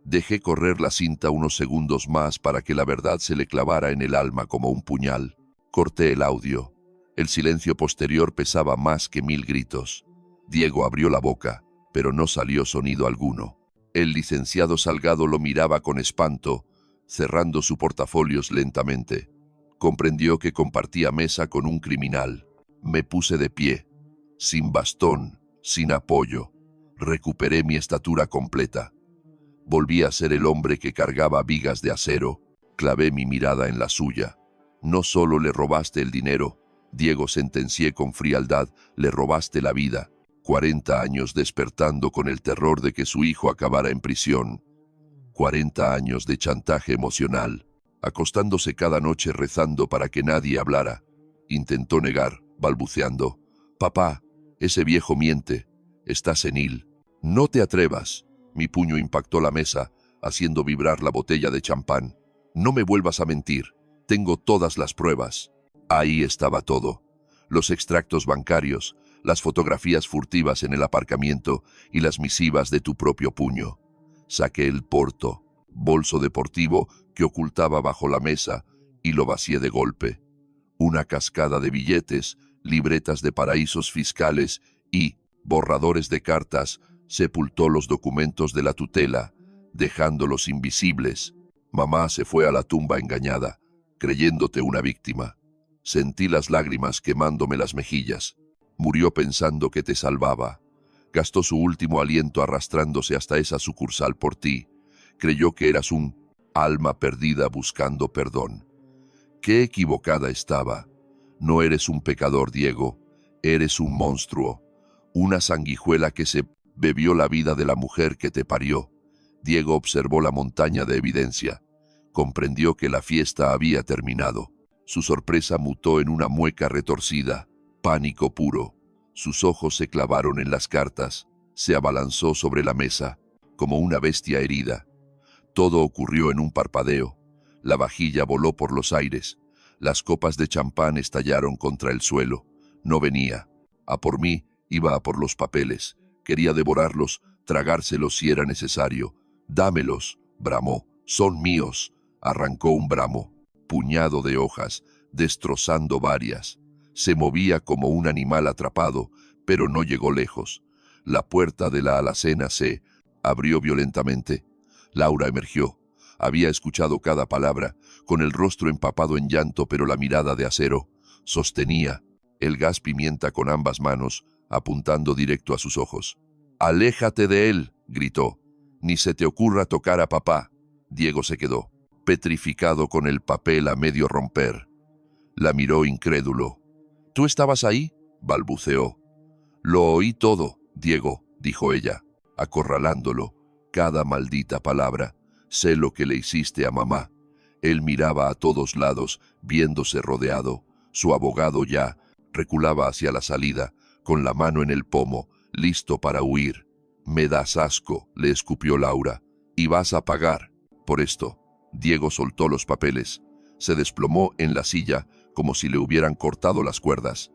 Dejé correr la cinta unos segundos más para que la verdad se le clavara en el alma como un puñal. Corté el audio. El silencio posterior pesaba más que 1000 gritos. Diego abrió la boca, pero no salió sonido alguno. El licenciado Salgado lo miraba con espanto, cerrando su portafolios lentamente. Comprendió que compartía mesa con un criminal. Me puse de pie, sin bastón, sin apoyo. Recuperé mi estatura completa. Volví a ser el hombre que cargaba vigas de acero. Clavé mi mirada en la suya. No solo le robaste el dinero, Diego, sentencié con frialdad, le robaste la vida. 40 años despertando con el terror de que su hijo acabara en prisión. 40 años de chantaje emocional, acostándose cada noche rezando para que nadie hablara. Intentó negar, balbuceando. Papá, ese viejo miente, está senil. No te atrevas. Mi puño impactó la mesa, haciendo vibrar la botella de champán. No me vuelvas a mentir, tengo todas las pruebas. Ahí estaba todo. Los extractos bancarios, las fotografías furtivas en el aparcamiento y las misivas de tu propio puño. Saqué el porto, bolso deportivo que ocultaba bajo la mesa, y lo vacié de golpe. Una cascada de billetes, libretas de paraísos fiscales y borradores de cartas sepultó los documentos de la tutela, dejándolos invisibles. Mamá se fue a la tumba engañada, creyéndote una víctima. Sentí las lágrimas quemándome las mejillas. Murió pensando que te salvaba. Gastó su último aliento arrastrándose hasta esa sucursal por ti. Creyó que eras un alma perdida buscando perdón. Qué equivocada estaba. No eres un pecador, Diego. Eres un monstruo. Una sanguijuela que se bebió la vida de la mujer que te parió. Diego observó la montaña de evidencia. Comprendió que la fiesta había terminado. Su sorpresa mutó en una mueca retorcida. Pánico puro. Sus ojos se clavaron en las cartas. Se abalanzó sobre la mesa, como una bestia herida. Todo ocurrió en un parpadeo. La vajilla voló por los aires. Las copas de champán estallaron contra el suelo. No venía. A por mí, iba a por los papeles. Quería devorarlos, tragárselos si era necesario. Dámelos, bramó. Son míos. Arrancó un bramo. Puñado de hojas, destrozando varias. Se movía como un animal atrapado, pero no llegó lejos. La puerta de la alacena se abrió violentamente. Laura emergió. Había escuchado cada palabra, con el rostro empapado en llanto, pero la mirada de acero. Sostenía el gas pimienta con ambas manos, apuntando directo a sus ojos. «Aléjate de él», gritó. «Ni se te ocurra tocar a papá». Diego se quedó, petrificado con el papel a medio romper. La miró incrédulo. «¿Tú estabas ahí?», balbuceó. «Lo oí todo, Diego», dijo ella, acorralándolo. «Cada maldita palabra. Sé lo que le hiciste a mamá». Él miraba a todos lados, viéndose rodeado. Su abogado ya reculaba hacia la salida, con la mano en el pomo, listo para huir. «Me das asco», le escupió Laura. «Y vas a pagar por esto». Diego soltó los papeles. Se desplomó en la silla como si le hubieran cortado las cuerdas.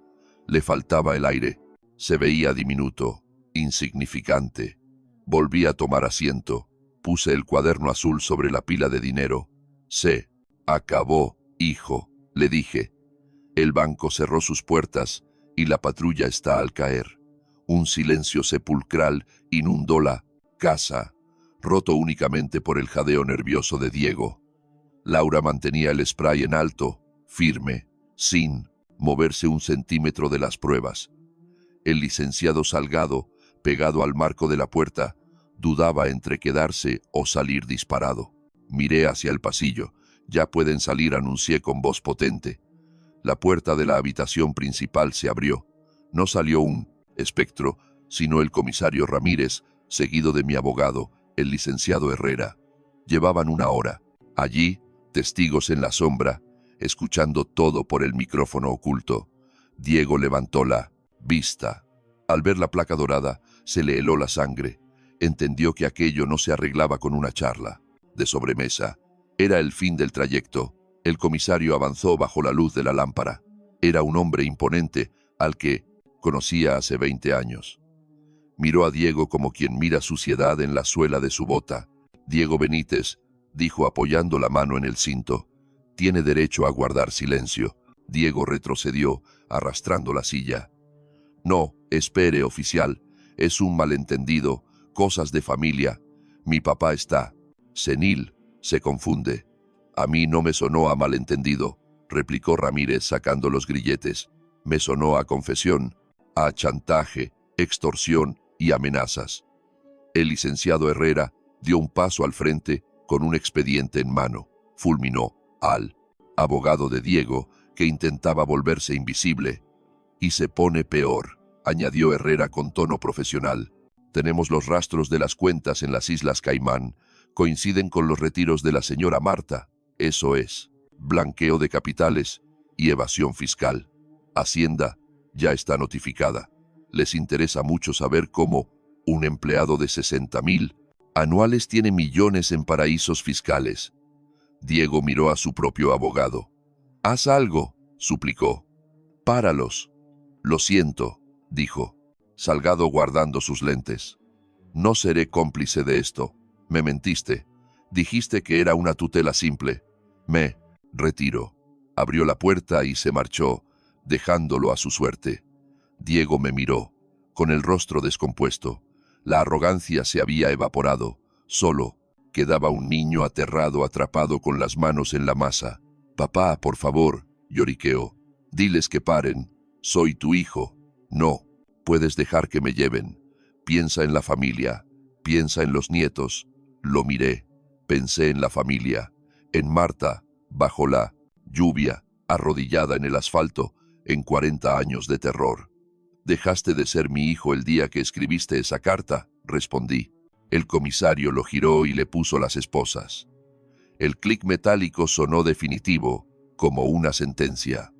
Le faltaba el aire. Se veía diminuto, insignificante. Volví a tomar asiento. Puse el cuaderno azul sobre la pila de dinero. «Se acabó, hijo», le dije. El banco cerró sus puertas y la patrulla está al caer. Un silencio sepulcral inundó la casa, roto únicamente por el jadeo nervioso de Diego. Laura mantenía el spray en alto, firme, sin moverse un centímetro de las pruebas. El licenciado Salgado, pegado al marco de la puerta, dudaba entre quedarse o salir disparado. Miré hacia el pasillo. «Ya pueden salir», anuncié con voz potente. La puerta de la habitación principal se abrió. No salió un espectro, sino el comisario Ramírez, seguido de mi abogado, el licenciado Herrera. Llevaban 1 hora. Allí, testigos en la sombra, escuchando todo por el micrófono oculto. Diego levantó la vista. Al ver la placa dorada, se le heló la sangre. Entendió que aquello no se arreglaba con una charla de sobremesa. Era el fin del trayecto. El comisario avanzó bajo la luz de la lámpara. Era un hombre imponente, al que conocía hace 20 años. Miró a Diego como quien mira suciedad en la suela de su bota. Diego Benítez, dijo apoyando la mano en el cinto, tiene derecho a guardar silencio. Diego retrocedió, arrastrando la silla. No, espere, oficial. Es un malentendido, cosas de familia. Mi papá está senil, se confunde. A mí no me sonó a malentendido, replicó Ramírez sacando los grilletes. Me sonó a confesión, a chantaje, extorsión y amenazas. El licenciado Herrera dio un paso al frente con un expediente en mano. Fulminó al abogado de Diego, que intentaba volverse invisible. Y se pone peor, añadió Herrera con tono profesional. Tenemos los rastros de las cuentas en las Islas Caimán. Coinciden con los retiros de la señora Marta. Eso es, blanqueo de capitales y evasión fiscal. Hacienda ya está notificada. Les interesa mucho saber cómo un empleado de 60,000 anuales tiene millones en paraísos fiscales. Diego miró a su propio abogado. «Haz algo», suplicó. «Páralos». «Lo siento», dijo, Salgado guardando sus lentes. «No seré cómplice de esto. Me mentiste. Dijiste que era una tutela simple. Me retiro». Abrió la puerta y se marchó, dejándolo a su suerte. Diego me miró, con el rostro descompuesto. La arrogancia se había evaporado. Solo quedaba un niño aterrado, atrapado con las manos en la masa. «Papá, por favor», lloriqueó. «Diles que paren. Soy tu hijo. No, puedes dejar que me lleven. Piensa en la familia. Piensa en los nietos». Lo miré. Pensé en la familia. En Marta, bajo la lluvia, arrodillada en el asfalto, en 40 años de terror. «Dejaste de ser mi hijo el día que escribiste esa carta», respondí. El comisario lo giró y le puso las esposas. El clic metálico sonó definitivo, como una sentencia.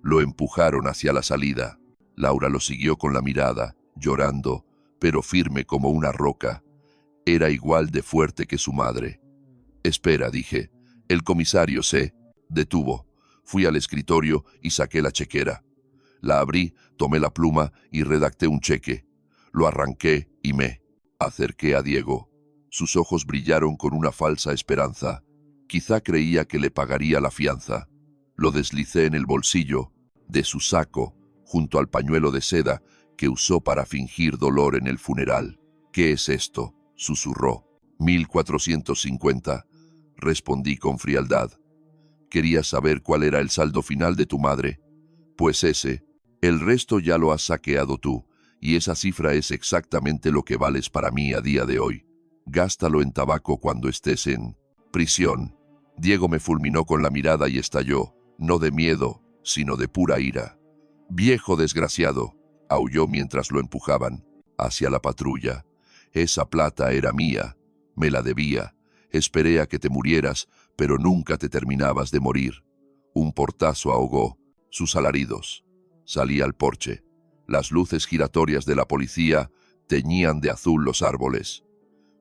Lo empujaron hacia la salida. Laura lo siguió con la mirada, llorando, pero firme como una roca. Era igual de fuerte que su madre. «Espera», dije. El comisario se detuvo. Fui al escritorio y saqué la chequera. La abrí, tomé la pluma y redacté un cheque. Lo arranqué y me acerqué a Diego. Sus ojos brillaron con una falsa esperanza. Quizá creía que le pagaría la fianza. Lo deslicé en el bolsillo de su saco, junto al pañuelo de seda que usó para fingir dolor en el funeral. «¿Qué es esto?», susurró. «1450», respondí con frialdad. «Querías saber cuál era el saldo final de tu madre. Pues ese. El resto ya lo has saqueado tú, y esa cifra es exactamente lo que vales para mí a día de hoy. Gástalo en tabaco cuando estés en prisión». Diego me fulminó con la mirada y estalló, no de miedo, sino de pura ira. «Viejo desgraciado», aulló mientras lo empujaban hacia la patrulla. «Esa plata era mía. Me la debía. Esperé a que te murieras, pero nunca te terminabas de morir». Un portazo ahogó sus alaridos. Salí al porche. Las luces giratorias de la policía teñían de azul los árboles.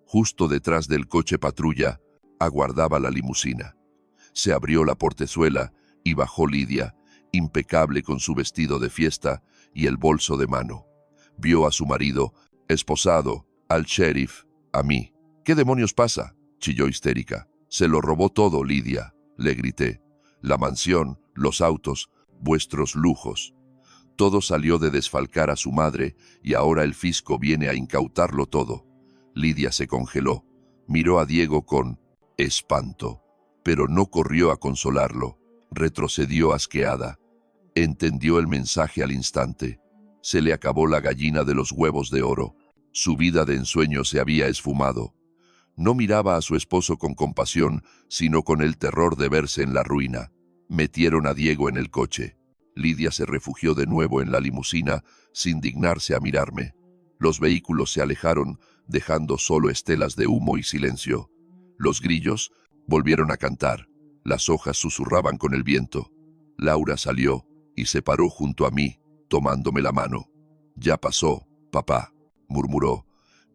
Justo detrás del coche patrulla aguardaba la limusina. Se abrió la portezuela y bajó Lidia, impecable con su vestido de fiesta y el bolso de mano. Vio a su marido, esposado, al sheriff, a mí. «¿Qué demonios pasa?», chilló histérica. «Se lo robó todo, Lidia», le grité. «La mansión, los autos, vuestros lujos. Todo salió de desfalcar a su madre y ahora el fisco viene a incautarlo todo». Lidia se congeló. Miró a Diego con espanto, pero no corrió a consolarlo. Retrocedió asqueada. Entendió el mensaje al instante. Se le acabó la gallina de los huevos de oro. Su vida de ensueño se había esfumado. No miraba a su esposo con compasión, sino con el terror de verse en la ruina. Metieron a Diego en el coche. Lidia se refugió de nuevo en la limusina, sin dignarse a mirarme. Los vehículos se alejaron, dejando solo estelas de humo y silencio. Los grillos volvieron a cantar. Las hojas susurraban con el viento. Laura salió y se paró junto a mí, tomándome la mano. «Ya pasó, papá», murmuró.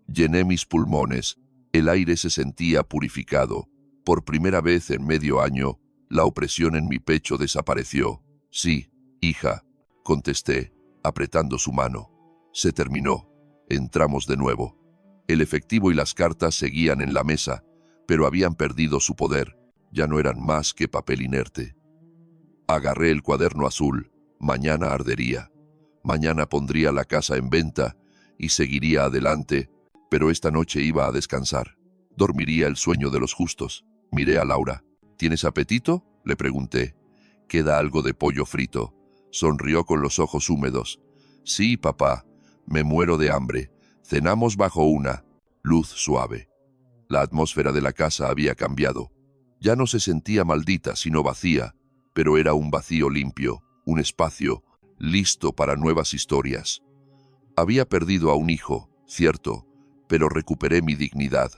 Llené mis pulmones. El aire se sentía purificado. Por primera vez en medio año, la opresión en mi pecho desapareció. «Sí, hija», contesté, apretando su mano. «Se terminó». Entramos de nuevo. El efectivo y las cartas seguían en la mesa, pero habían perdido su poder. Ya no eran más que papel inerte. Agarré el cuaderno azul. Mañana ardería. Mañana pondría la casa en venta y seguiría adelante, pero esta noche iba a descansar. Dormiría el sueño de los justos. Miré a Laura. ¿Tienes apetito?, le pregunté. «Queda algo de pollo frito». Sonrió con los ojos húmedos. «Sí, papá. Me muero de hambre. Cenamos bajo una luz suave». La atmósfera de la casa había cambiado. Ya no se sentía maldita, sino vacía, pero era un vacío limpio, un espacio listo para nuevas historias. Había perdido a un hijo, cierto, pero recuperé mi dignidad.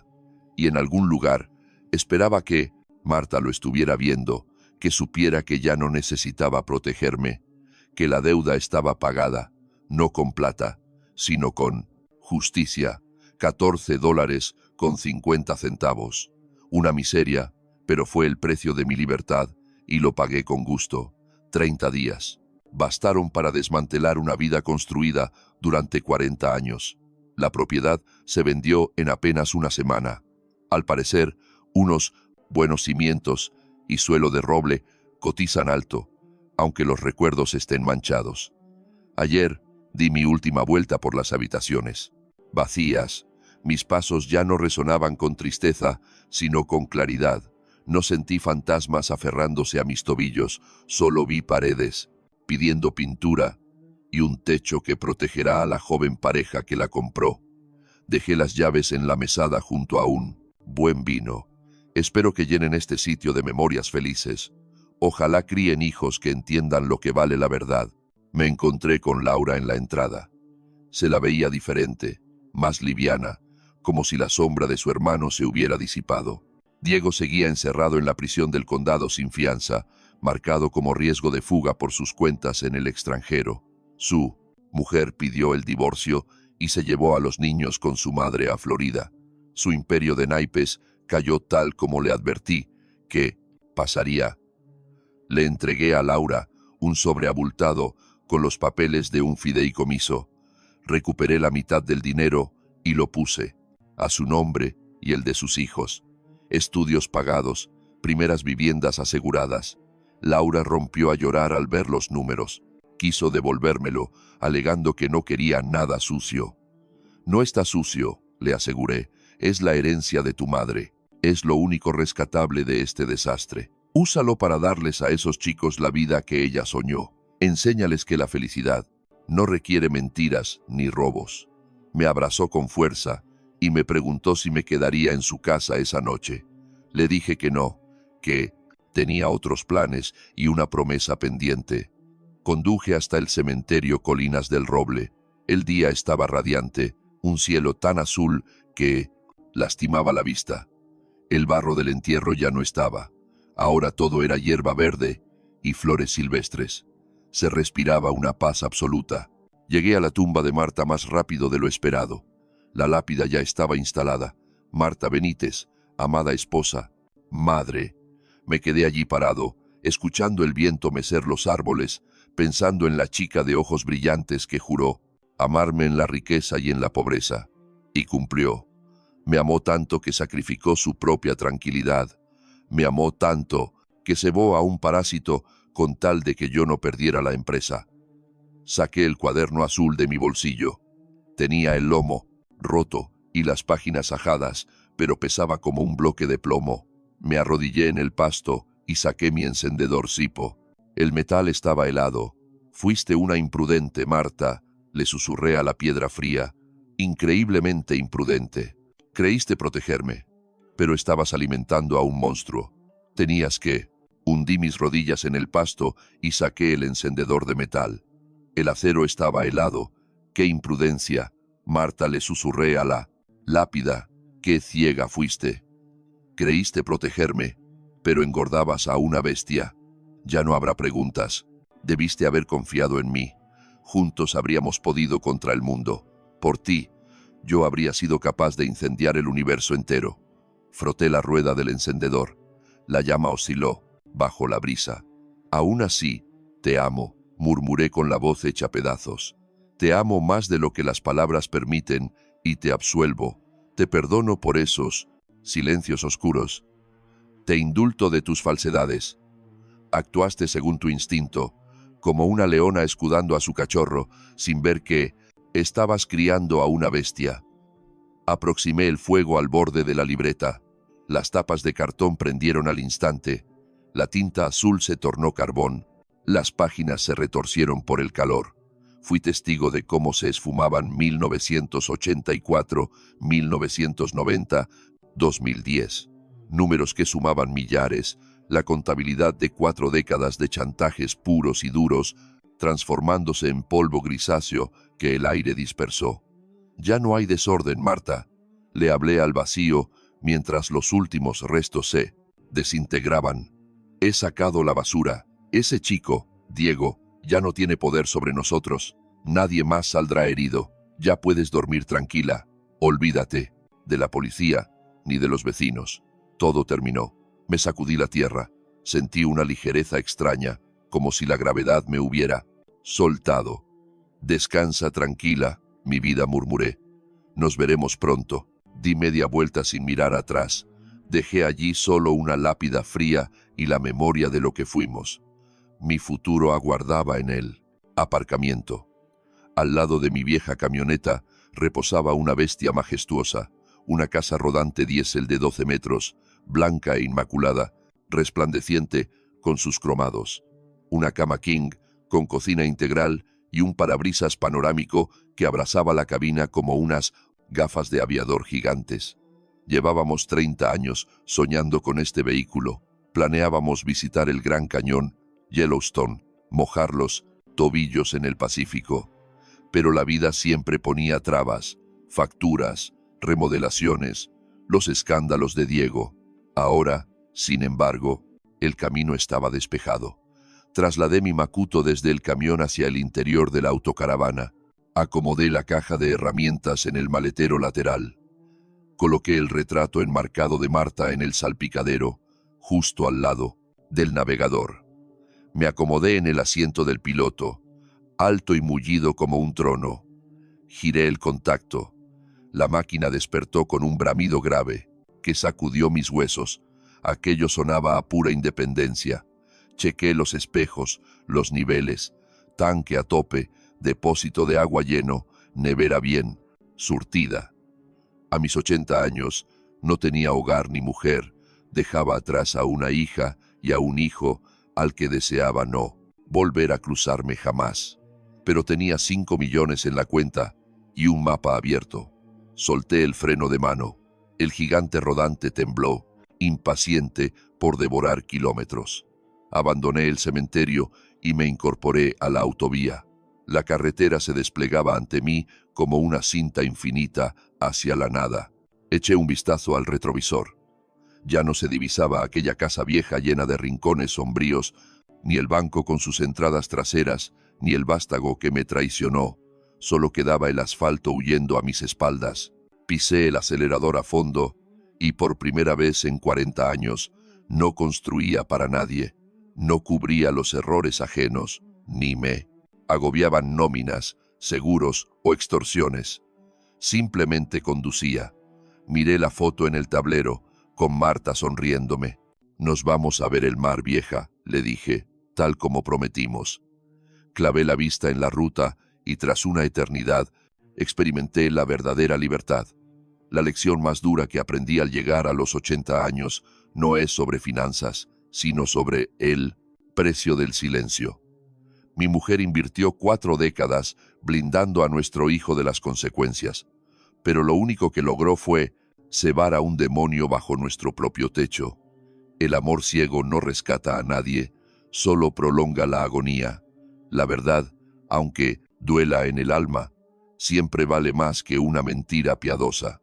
Y en algún lugar esperaba que Marta lo estuviera viendo, que supiera que ya no necesitaba protegerme, que la deuda estaba pagada, no con plata, sino con justicia. $14.50. Una miseria, pero fue el precio de mi libertad y lo pagué con gusto. 30 días. Bastaron para desmantelar una vida construida durante 40 años. La propiedad se vendió en apenas una semana. Al parecer, unos buenos cimientos y suelo de roble cotizan alto, aunque los recuerdos estén manchados. Ayer di mi última vuelta por las habitaciones. Vacías. Mis pasos ya no resonaban con tristeza, sino con claridad. No sentí fantasmas aferrándose a mis tobillos, solo vi paredes, pidiendo pintura, y un techo que protegerá a la joven pareja que la compró. Dejé las llaves en la mesada junto a un buen vino. Espero que llenen este sitio de memorias felices. Ojalá críen hijos que entiendan lo que vale la verdad. Me encontré con Laura en la entrada. Se la veía diferente, más liviana, como si la sombra de su hermano se hubiera disipado. Diego seguía encerrado en la prisión del condado sin fianza, marcado como riesgo de fuga por sus cuentas en el extranjero. Su mujer pidió el divorcio y se llevó a los niños con su madre a Florida. Su imperio de naipes cayó tal como le advertí que pasaría. Le entregué a Laura un sobre abultado con los papeles de un fideicomiso. Recuperé la mitad del dinero y lo puse a su nombre y el de sus hijos. Estudios pagados, primeras viviendas aseguradas. Laura rompió a llorar al ver los números. Quiso devolvérmelo, alegando que no quería nada sucio. «No está sucio», le aseguré. «Es la herencia de tu madre. Es lo único rescatable de este desastre. Úsalo para darles a esos chicos la vida que ella soñó. Enséñales que la felicidad no requiere mentiras ni robos». Me abrazó con fuerza y me preguntó si me quedaría en su casa esa noche. Le dije que no, que tenía otros planes y una promesa pendiente. Conduje hasta el cementerio Colinas del Roble. El día estaba radiante, un cielo tan azul que lastimaba la vista. El barro del entierro ya no estaba. Ahora todo era hierba verde y flores silvestres. Se respiraba una paz absoluta. Llegué a la tumba de Marta más rápido de lo esperado. La lápida ya estaba instalada. Marta Benítez, amada esposa, madre. Me quedé allí parado, escuchando el viento mecer los árboles, pensando en la chica de ojos brillantes que juró amarme en la riqueza y en la pobreza. Y cumplió. Me amó tanto que sacrificó su propia tranquilidad. Me amó tanto que cebó a un parásito con tal de que yo no perdiera la empresa. Saqué el cuaderno azul de mi bolsillo. Tenía el lomo roto y las páginas ajadas, pero pesaba como un bloque de plomo. Me arrodillé en el pasto y saqué mi encendedor Zippo. El metal estaba helado. «Fuiste una imprudente, Marta», le susurré a la piedra fría. «Increíblemente imprudente. Creíste protegerme, pero estabas alimentando a un monstruo. Tenías que...». Hundí mis rodillas en el pasto y saqué el encendedor de metal. El acero estaba helado. «¡Qué imprudencia!», Marta, le susurré a la lápida. «¡Qué ciega fuiste! Creíste protegerme, pero engordabas a una bestia. Ya no habrá preguntas. Debiste haber confiado en mí. Juntos habríamos podido contra el mundo. Por ti, yo habría sido capaz de incendiar el universo entero». Froté la rueda del encendedor. La llama osciló bajo la brisa. «Aún así, te amo», murmuré con la voz hecha pedazos. Te amo más de lo que las palabras permiten y te absuelvo. Te perdono por esos silencios oscuros. Te indulto de tus falsedades. Actuaste según tu instinto, como una leona escudando a su cachorro, sin ver que estabas criando a una bestia. Aproximé el fuego al borde de la libreta. Las tapas de cartón prendieron al instante. La tinta azul se tornó carbón. Las páginas se retorcieron por el calor. Fui testigo de cómo se esfumaban 1984, 1990, 2010. Números que sumaban millares, la contabilidad de 4 décadas de chantajes puros y duros, transformándose en polvo grisáceo que el aire dispersó. Ya no hay desorden, Marta. Le hablé al vacío mientras los últimos restos se desintegraban. He sacado la basura. Ese chico, Diego, ya no tiene poder sobre nosotros. Nadie más saldrá herido. Ya puedes dormir tranquila. Olvídate de la policía ni de los vecinos. Todo terminó. Me sacudí la tierra. Sentí una ligereza extraña, como si la gravedad me hubiera soltado. Descansa tranquila, mi vida, murmuré. Nos veremos pronto. Di media vuelta sin mirar atrás. Dejé allí solo una lápida fría y la memoria de lo que fuimos. Mi futuro aguardaba en el aparcamiento. Al lado de mi vieja camioneta reposaba una bestia majestuosa, una casa rodante diésel de 12 metros, blanca e inmaculada, resplandeciente con sus cromados. Una cama king con cocina integral y un parabrisas panorámico que abrazaba la cabina como unas gafas de aviador gigantes. Llevábamos 30 años soñando con este vehículo. Planeábamos visitar el Gran Cañón, Yellowstone, mojar los tobillos en el Pacífico. Pero la vida siempre ponía trabas, facturas, remodelaciones, los escándalos de Diego. Ahora, sin embargo, el camino estaba despejado. Trasladé mi Macuto desde el camión hacia el interior de la autocaravana. Acomodé la caja de herramientas en el maletero lateral. Coloqué el retrato enmarcado de Marta en el salpicadero, justo al lado del navegador. Me acomodé en el asiento del piloto, alto y mullido como un trono. Giré el contacto. La máquina despertó con un bramido grave que sacudió mis huesos. Aquello sonaba a pura independencia. Chequé los espejos, los niveles, tanque a tope, depósito de agua lleno, nevera bien, surtida. A mis 80 años no tenía hogar ni mujer, dejaba atrás a una hija y a un hijo al que deseaba no volver a cruzarme jamás. Pero tenía 5 millones en la cuenta y un mapa abierto. Solté el freno de mano. El gigante rodante tembló, impaciente por devorar kilómetros. Abandoné el cementerio y me incorporé a la autovía. La carretera se desplegaba ante mí como una cinta infinita hacia la nada. Eché un vistazo al retrovisor. Ya no se divisaba aquella casa vieja llena de rincones sombríos, ni el banco con sus entradas traseras, ni el vástago que me traicionó. Solo quedaba el asfalto huyendo a mis espaldas. Pisé el acelerador a fondo y por primera vez en 40 años no construía para nadie. No cubría los errores ajenos, ni me agobiaban nóminas, seguros o extorsiones. Simplemente conducía. Miré la foto en el tablero, con Marta sonriéndome. Nos vamos a ver el mar, vieja, le dije, tal como prometimos. Clavé la vista en la ruta y tras una eternidad experimenté la verdadera libertad. La lección más dura que aprendí al llegar a los 80 años no es sobre finanzas, sino sobre el precio del silencio. Mi mujer invirtió 4 décadas blindando a nuestro hijo de las consecuencias, pero lo único que logró fue cebar a un demonio bajo nuestro propio techo. El amor ciego no rescata a nadie, solo prolonga la agonía. La verdad, aunque duela en el alma, siempre vale más que una mentira piadosa.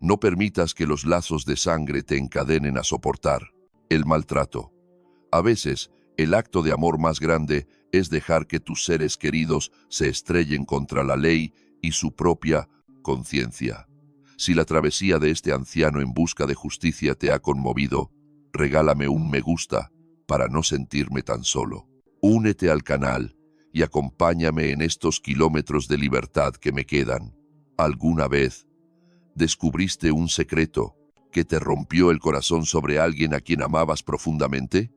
No permitas que los lazos de sangre te encadenen a soportar el maltrato. A veces, el acto de amor más grande es dejar que tus seres queridos se estrellen contra la ley y su propia conciencia. Si la travesía de este anciano en busca de justicia te ha conmovido, regálame un me gusta para no sentirme tan solo. Únete al canal y acompáñame en estos kilómetros de libertad que me quedan. ¿Alguna vez descubriste un secreto que te rompió el corazón sobre alguien a quien amabas profundamente?